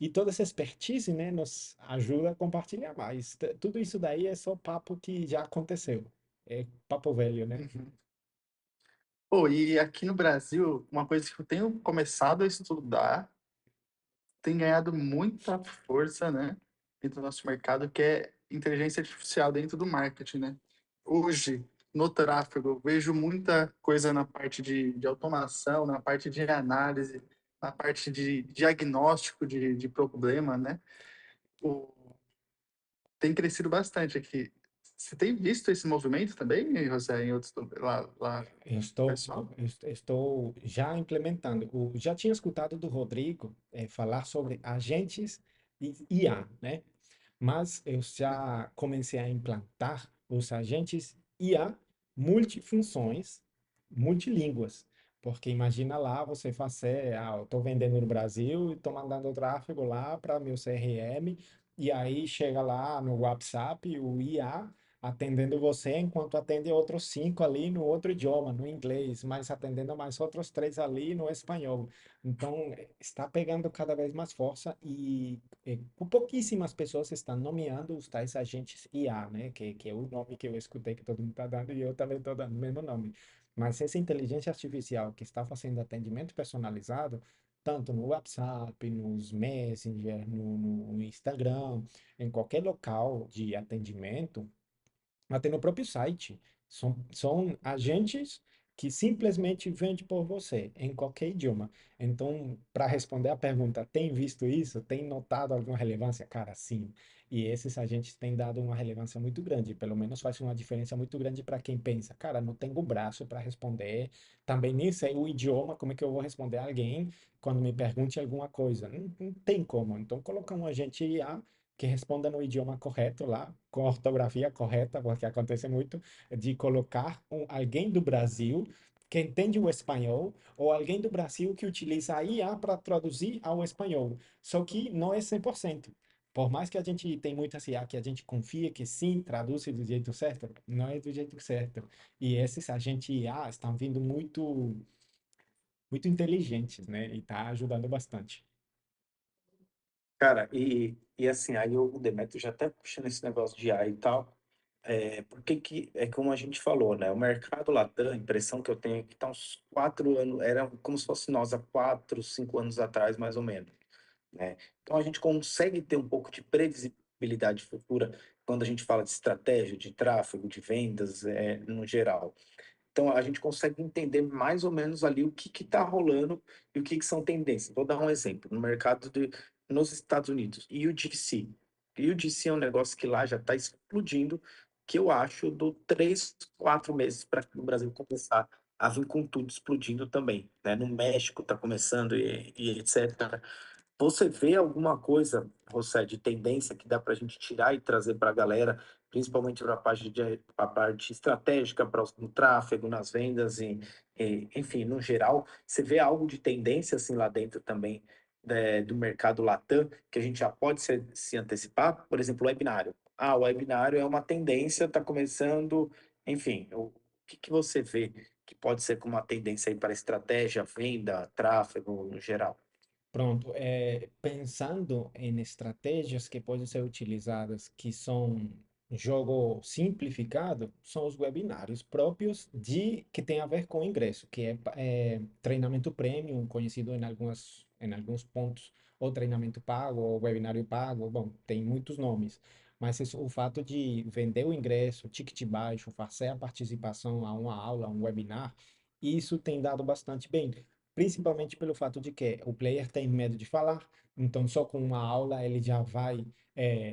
E toda essa expertise, né, nos ajuda a compartilhar mais. Tudo isso daí é só papo que já aconteceu. É papo velho, né? Uhum. Pô, e aqui no Brasil, uma coisa que eu tenho começado a estudar, tem ganhado muita força, né, dentro do nosso mercado, que é inteligência artificial dentro do marketing, né? Hoje, no tráfego, eu vejo muita coisa na parte de automação, na parte de análise, na parte de diagnóstico de problema, né? O, tem crescido bastante aqui. Você tem visto esse movimento também, José, em outros lá pessoal? Eu estou já implementando. Já tinha escutado do Rodrigo falar sobre agentes e IA, né? Mas eu já comecei a implantar os agentes IA multifunções, multilínguas. Porque imagina lá você fazer, eu estou vendendo no Brasil e estou mandando tráfego lá para meu CRM, e aí chega lá no WhatsApp, o IA atendendo você enquanto atende outros cinco ali no outro idioma, no inglês, mas atendendo mais outros três ali no espanhol. Então, está pegando cada vez mais força e pouquíssimas pessoas estão nomeando os tais agentes IA, né? Que é o nome que eu escutei que todo mundo está dando e eu também estou dando o mesmo nome. Mas essa inteligência artificial que está fazendo atendimento personalizado, tanto no WhatsApp, nos Messenger, no Instagram, em qualquer local de atendimento, até no próprio site. São agentes que simplesmente vendem por você, em qualquer idioma. Então, para responder a pergunta, tem visto isso? Tem notado alguma relevância? Cara, sim. E esses agentes têm dado uma relevância muito grande, pelo menos faz uma diferença muito grande para quem pensa, cara, não tenho braço para responder, também nem sei o idioma, como é que eu vou responder a alguém quando me pergunte alguma coisa? Não tem como. Então, colocar um agente IA que responda no idioma correto lá, com a ortografia correta, porque acontece muito, de colocar alguém do Brasil que entende o espanhol ou alguém do Brasil que utiliza a IA para traduzir ao espanhol. Só que não é 100%. Por mais que a gente tem muitas IA que a gente confia que sim, traduz do jeito certo, não é do jeito certo. E esses agentes IA estão vindo muito inteligentes, né? E tá ajudando bastante. Cara, e assim, aí o Demetrio já até puxando esse negócio de AI e tal, porque que, é como a gente falou, né? O mercado Latam, a impressão que eu tenho é que tá uns 4 anos, era como se fosse nós há 4, 5 anos atrás, mais ou menos, né? Então a gente consegue ter um pouco de previsibilidade futura quando a gente fala de estratégia, de tráfego, de vendas, no geral. Então, a gente consegue entender mais ou menos ali o que está rolando e o que são tendências. Vou dar um exemplo. No mercado nos Estados Unidos, UGC. UGC é um negócio que lá já está explodindo, que eu acho do 3, 4 meses para o Brasil começar a vir com tudo explodindo também, né? No México está começando e etc. Você vê alguma coisa, José, de tendência que dá para a gente tirar e trazer para a galera, principalmente para a parte estratégica, para no tráfego, nas vendas, enfim, no geral? Você vê algo de tendência assim lá dentro também do mercado Latam, que a gente já pode se antecipar? Por exemplo, o webinário. Ah, o webinário é uma tendência, está começando, enfim, o que você vê que pode ser como uma tendência aí para estratégia, venda, tráfego no geral? Pronto, pensando em estratégias que podem ser utilizadas, que são jogo simplificado, são os webinários próprios de que tem a ver com ingresso, que é treinamento premium, conhecido em alguns pontos, ou treinamento pago, ou webinário pago, bom, tem muitos nomes. Mas o fato de vender o ingresso, ticket baixo, fazer a participação a uma aula, a um webinar, isso tem dado bastante bem. Principalmente pelo fato de que o player tem medo de falar, então só com uma aula ele já vai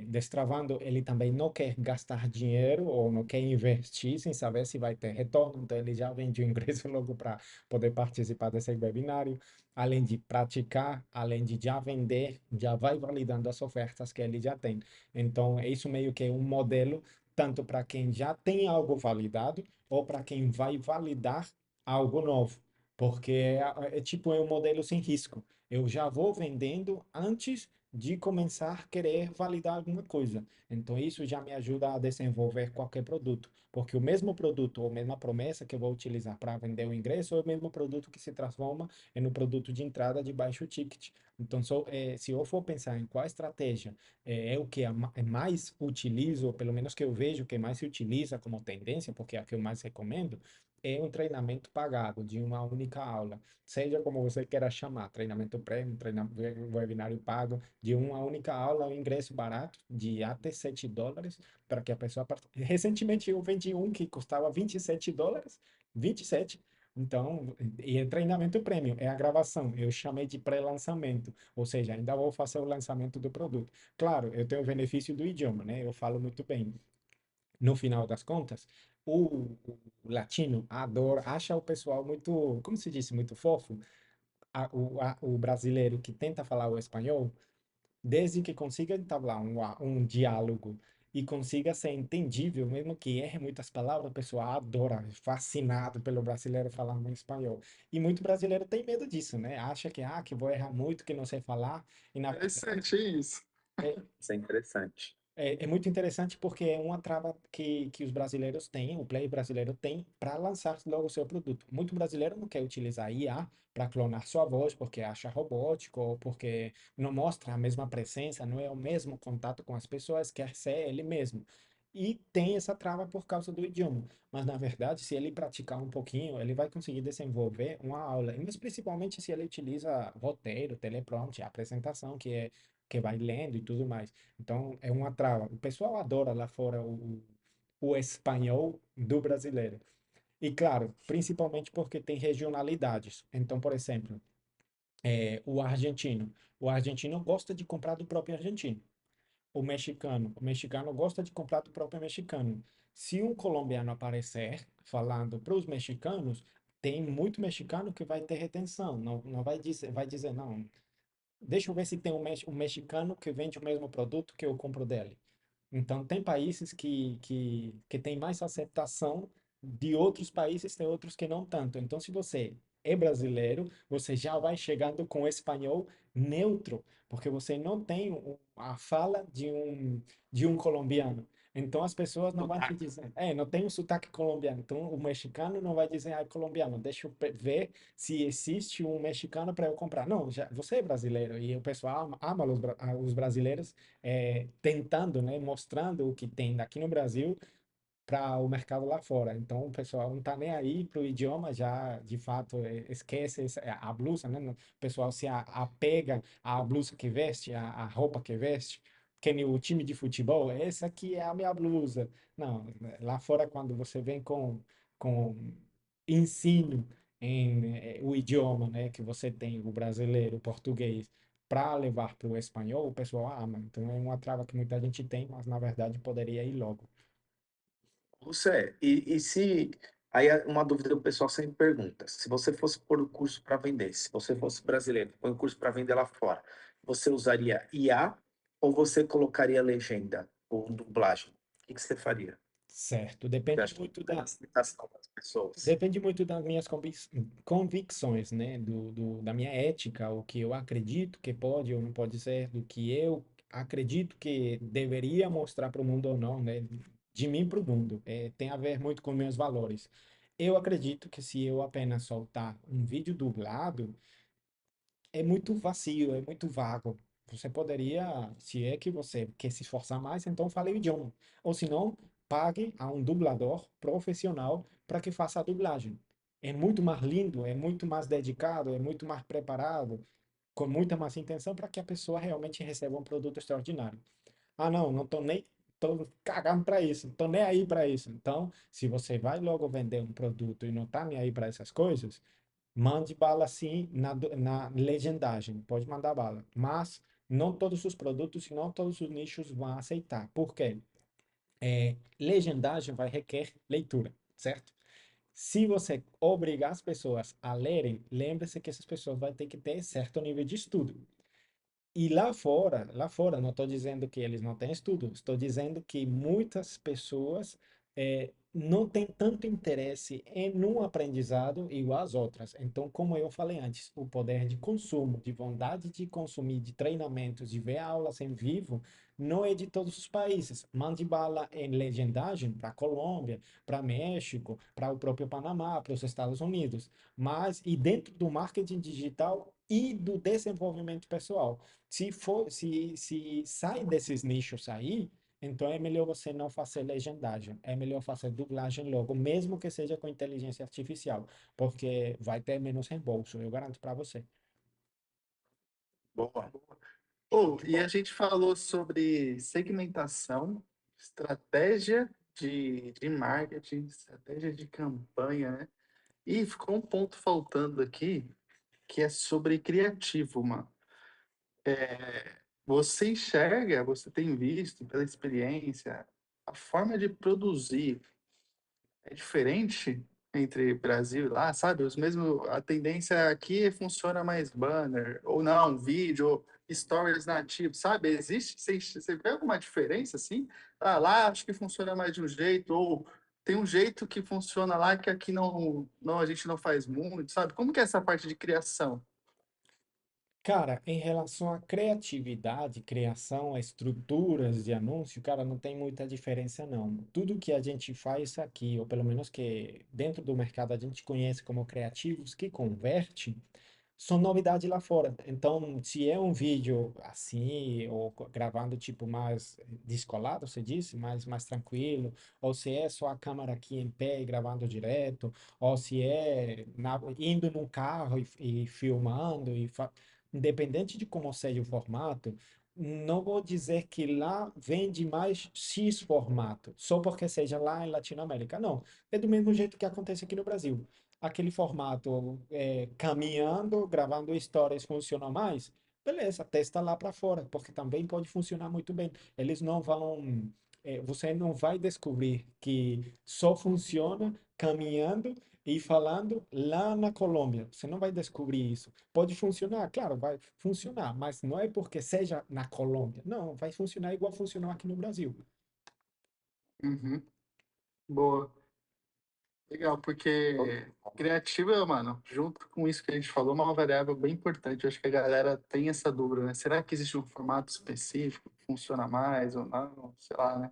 destravando, ele também não quer gastar dinheiro ou não quer investir sem saber se vai ter retorno, então ele já vende o ingresso logo para poder participar desse webinário, além de praticar, além de já vender, já vai validando as ofertas que ele já tem. Então, isso meio que é um modelo tanto para quem já tem algo validado ou para quem vai validar algo novo. Porque tipo, é um modelo sem risco. Eu já vou vendendo antes de começar a querer validar alguma coisa. Então, isso já me ajuda a desenvolver qualquer produto. Porque o mesmo produto ou a mesma promessa que eu vou utilizar para vender o ingresso é o mesmo produto que se transforma em um produto de entrada de baixo ticket. Então, se eu for pensar em qual estratégia é o que mais utilizo, ou pelo menos que eu vejo que mais se utiliza como tendência, porque é a que eu mais recomendo, é um treinamento pagado de uma única aula, seja como você queira chamar, treinamento premium, webinário pago, de uma única aula, um ingresso barato de até US$ 7, para que a pessoa... Recentemente eu vendi um que custava US$ 27, 27. Então, e é treinamento premium, é a gravação. Eu chamei de pré-lançamento, ou seja, ainda vou fazer o lançamento do produto. Claro, eu tenho o benefício do idioma, né? Eu falo muito bem. No final das contas, o latino adora, acha o pessoal muito, como se disse, muito fofo. O brasileiro que tenta falar o espanhol, desde que consiga entablar um diálogo e consiga ser entendível, mesmo que erre muitas palavras, o pessoal adora, é fascinado pelo brasileiro falando em espanhol. E muito brasileiro tem medo disso, né? Acha que vou errar muito, que não sei falar, e na verdade Interessante isso. Isso é interessante. é muito interessante porque é uma trava que os brasileiros têm, o player brasileiro tem, para lançar logo o seu produto. Muito brasileiro não quer utilizar IA para clonar sua voz porque acha robótico ou porque não mostra a mesma presença, não é o mesmo contato com as pessoas, quer ser ele mesmo. E tem essa trava por causa do idioma. Mas, na verdade, se ele praticar um pouquinho, ele vai conseguir desenvolver uma aula. Mas, principalmente, se ele utiliza roteiro, teleprompter, apresentação, que vai lendo e tudo mais. Então, é uma trava. O pessoal adora lá fora o espanhol do brasileiro. E, claro, principalmente porque tem regionalidades. Então, por exemplo, o argentino. O argentino gosta de comprar do próprio argentino. O mexicano gosta de comprar do próprio mexicano. Se um colombiano aparecer falando para os mexicanos, tem muito mexicano que vai ter retenção. Não vai dizer, não. deixa eu ver se tem um mexicano que vende o mesmo produto que eu compro dele. Então, tem países que têm mais aceitação de outros países, tem outros que não tanto. Então, se você é brasileiro, você já vai chegando com o espanhol neutro, porque você não tem a fala de um colombiano. Então, as pessoas não vão te Sotaque. dizer, não tem um sotaque colombiano. Então, o mexicano não vai dizer, ah, colombiano, deixa eu ver se existe um mexicano para eu comprar. Não, já, você é brasileiro e o pessoal ama os brasileiros tentando, né, mostrando o que tem aqui no Brasil para o mercado lá fora. Então, o pessoal não está nem aí para o idioma, já de fato esquece a blusa, né? O pessoal se apega à blusa que veste, à roupa que veste. Que nem o time de futebol, essa aqui é a minha blusa. Não, lá fora, quando você vem com ensino em o idioma, né, que você tem, o brasileiro, o português, para levar para o espanhol, o pessoal ama. Então, é uma trava que muita gente tem, mas na verdade poderia ir logo. Você, e se aí é uma dúvida que o pessoal sempre pergunta, se você fosse pôr o curso para vender, se você fosse brasileiro, põe o curso para vender lá fora, você usaria IA ou você colocaria legenda ou dublagem? O que você faria? Certo, Você acha que é a aceitação das pessoas? depende muito das minhas convicções, né? Da minha ética, o que eu acredito que pode ou não pode ser, do que eu acredito que deveria mostrar para o mundo ou não, né? De mim para o mundo. Tem a ver muito com meus valores. Eu acredito que se eu apenas soltar um vídeo dublado, é muito vazio, é muito vago. Você poderia, se é que você quer se esforçar mais, então fale o idioma. Ou se não, pague a um dublador profissional para que faça a dublagem. É muito mais lindo, é muito mais dedicado, é muito mais preparado, com muita mais intenção para que a pessoa realmente receba um produto extraordinário. Ah, não, não tô nem, tô cagando para isso, não tô nem aí para isso. Então, se você vai logo vender um produto e não tá nem aí para essas coisas, mande bala sim na legendagem, pode mandar bala. Mas não todos os produtos e não todos os nichos vão aceitar. Por quê? Legendagem vai requer leitura, certo? Se você obrigar as pessoas a lerem, lembre-se que essas pessoas vão ter que ter certo nível de estudo. E lá fora, não estou dizendo que eles não têm estudo, estou dizendo que muitas pessoas não têm tanto interesse em um aprendizado igual às outras. Então, como eu falei antes, o poder de consumo, de vontade de consumir, de treinamentos, de ver aulas em vivo, não é de todos os países. Mande bala em legendagem para Colômbia, para México, para o próprio Panamá, para os Estados Unidos. Mas, e dentro do marketing digital e do desenvolvimento pessoal. Se sai desses nichos aí, então é melhor você não fazer legendagem, é melhor fazer dublagem logo, mesmo que seja com inteligência artificial, porque vai ter menos reembolso, eu garanto para você. Boa. Oh, e a gente falou sobre segmentação, estratégia de marketing, estratégia de campanha, né? E ficou um ponto faltando aqui, que é sobre criativo, mano. Você enxerga, você tem visto pela experiência, a forma de produzir é diferente entre Brasil e lá, sabe? Os mesmos, a tendência aqui funciona mais banner, ou não, vídeo, ou stories nativos, sabe? Existe, você vê alguma diferença assim? Ah, lá acho que funciona mais de um jeito, ou tem um jeito que funciona lá que aqui não a gente não faz muito, sabe? Como que é essa parte de criação? Cara, em relação à criatividade, criação, a estruturas de anúncio, cara, não tem muita diferença não. Tudo que a gente faz aqui, ou pelo menos que dentro do mercado a gente conhece como criativos que converte, são novidade lá fora. Então, se é um vídeo assim, ou gravando tipo mais descolado, você disse, mais tranquilo, ou se é só a câmera aqui em pé e gravando direto, ou se é indo num carro e filmando, independente de como seja o formato, não vou dizer que lá vende mais X formato, só porque seja lá em Latinoamérica. Não, é do mesmo jeito que acontece aqui no Brasil aquele formato caminhando, gravando stories funciona mais, beleza, testa lá para fora, porque também pode funcionar muito bem. Eles não vão, você não vai descobrir que só funciona caminhando E falando lá na Colômbia, você não vai descobrir isso. Pode funcionar, claro, vai funcionar, mas não é porque seja na Colômbia. Não, vai funcionar igual funcionou aqui no Brasil. Uhum. Boa. Legal, porque criativa, mano, junto com isso que a gente falou, é uma variável bem importante. Eu acho que a galera tem essa dúvida, né? Será que existe um formato específico que funciona mais ou não? Sei lá, né?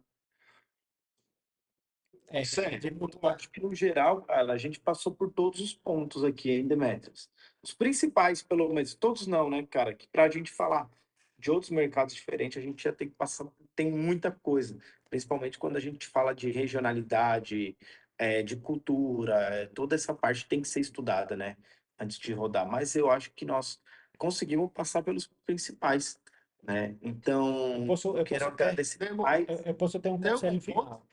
Certo, De eu muita. acho que no geral, cara, a gente passou por todos os pontos aqui em Demetrius. Os principais, pelo menos, todos não, né, cara? Que pra gente falar de outros mercados diferentes, a gente já tem que passar, tem muita coisa, principalmente quando a gente fala de regionalidade, de cultura, toda essa parte tem que ser estudada, né, antes de rodar. Mas eu acho que nós conseguimos passar pelos principais, né? Então, eu Eu quero posso ter, agradecer Tem, mais. eu posso ter um tem algum conselho ponto? final.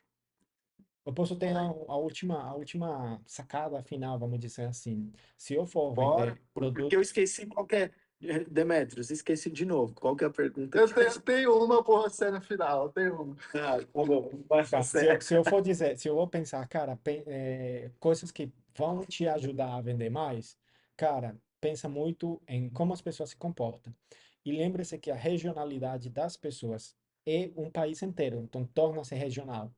Eu posso ter Fala aí. a última sacada final, vamos dizer assim. Se eu for Bora, vender porque eu produtos, esqueci qual que é. Demetrios, esqueci de novo. Qual que é a pergunta Eu que tenho, tenho uma boa cena final, eu tenho uma. Ah, tá bom. Vai, tá, José. se eu for dizer, se eu vou pensar, cara, coisas que vão te ajudar a vender mais, cara, pensa muito em como as pessoas se comportam. E lembre-se que a regionalidade das pessoas é um país inteiro, então torna-se regional.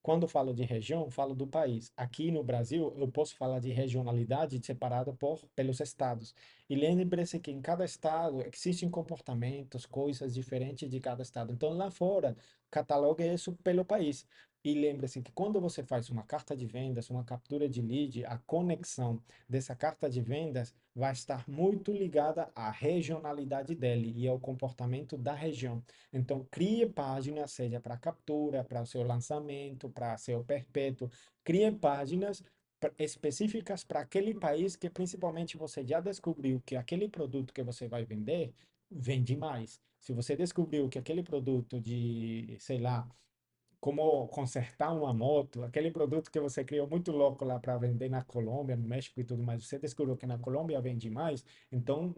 Quando falo de região, falo do país. Aqui no Brasil, eu posso falar de regionalidade separada pelos estados. E lembre-se que em cada estado existem comportamentos, coisas diferentes de cada estado. Então, lá fora, catalogue isso pelo país. E lembre-se que quando você faz uma carta de vendas, uma captura de lead, a conexão dessa carta de vendas vai estar muito ligada à regionalidade dele e ao comportamento da região. Então, crie páginas, seja para captura, para o seu lançamento, para seu perpétuo. Crie páginas específicas para aquele país que principalmente você já descobriu que aquele produto que você vai vender vende mais. Se você descobriu que aquele produto de, sei lá, como consertar uma moto, aquele produto que você criou muito louco lá para vender na Colômbia, no México e tudo mais, você descobriu que na Colômbia vende mais, então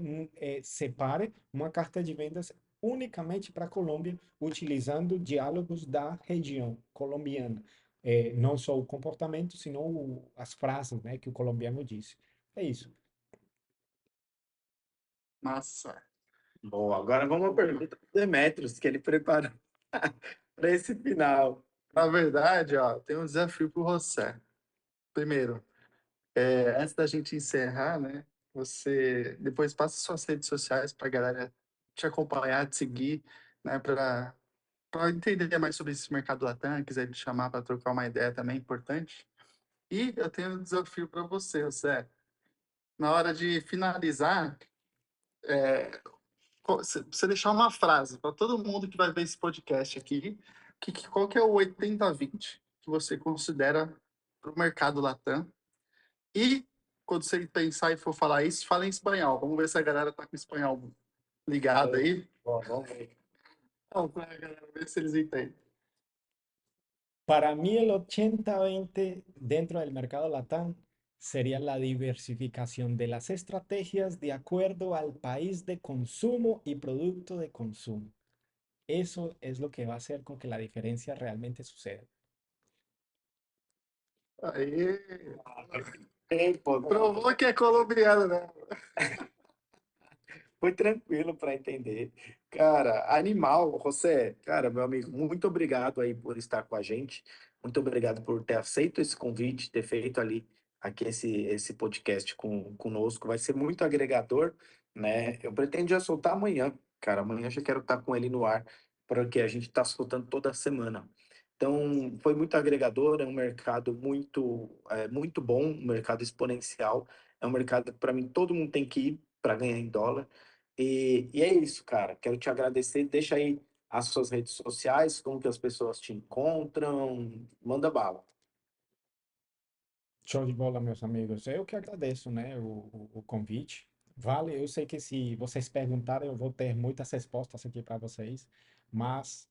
separe uma carta de vendas unicamente para a Colômbia, utilizando diálogos da região colombiana. Não só o comportamento, sino as frases, né, que o colombiano disse. É isso. Massa. Bom, agora vamos à pergunta do Demetrios, que ele preparou para esse final. Na verdade, ó, tem um desafio para o José. Primeiro, antes da gente encerrar, né? Você depois passa suas redes sociais para a galera te acompanhar, te seguir, né? Para entender mais sobre esse mercado Latam, quiser te chamar para trocar uma ideia também é importante. E eu tenho um desafio para você, José. Na hora de finalizar, você deixar uma frase para todo mundo que vai ver esse podcast aqui, qual que é o 80-20 que você considera para o mercado Latam? E quando você pensar e for falar isso, fala em espanhol. Vamos ver se a galera tá com o espanhol ligado aí. Bom, vamos ver. Então, para a galera ver se eles entendem. Para mí el 80-20 dentro del mercado LATAM sería la diversificación de las estrategias de acuerdo al país de consumo y producto de consumo. Eso es lo que va a hacer con que la diferencia realmente suceda. Aí, Ei, pô, provou que é colombiano, né? foi tranquilo para entender. Cara, animal, José, cara, meu amigo, muito obrigado aí por estar com a gente. Muito obrigado por ter aceito esse convite, ter feito ali aqui esse podcast conosco. Vai ser muito agregador, né? Eu pretendo já soltar amanhã, cara. Amanhã eu já quero estar com ele no ar, porque a gente está soltando toda semana. Então, foi muito agregador, é um mercado muito bom, um mercado exponencial. É um mercado que, para mim, todo mundo tem que ir para ganhar em dólar. E é isso, cara. Quero te agradecer. Deixa aí as suas redes sociais, como que as pessoas te encontram. Manda bala. Show de bola, meus amigos. Eu que agradeço, né, o convite. Vale, eu sei que se vocês perguntarem, eu vou ter muitas respostas aqui para vocês, mas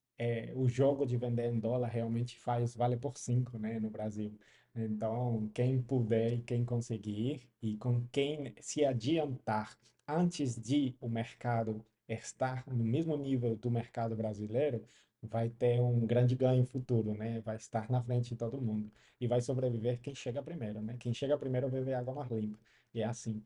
o jogo de vender em dólar realmente vale por 5, né, no Brasil. Então, quem puder e quem conseguir, e com quem se adiantar antes de o mercado estar no mesmo nível do mercado brasileiro, vai ter um grande ganho futuro, né? Vai estar na frente de todo mundo. E vai sobreviver quem chega primeiro, né? Quem chega primeiro vai beber água mais limpa. E é assim.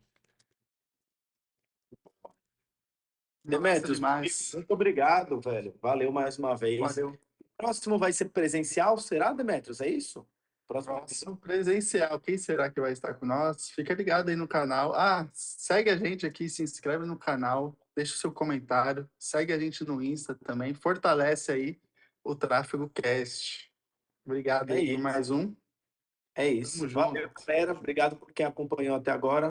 Massa Demetrios, demais. muito obrigado, velho. Valeu mais uma vez. Valeu. Próximo vai ser presencial, será, Demetrios? É isso? Próximo. Próximo presencial. Quem será que vai estar com nós? Fica ligado aí no canal. Ah, segue a gente aqui, se inscreve no canal, deixa o seu comentário, segue a gente no Insta também, fortalece aí o Tráfego Cast. Obrigado É aí por isso. mais um. É isso. Tamo junto. Valeu, galera. Obrigado por quem acompanhou até agora.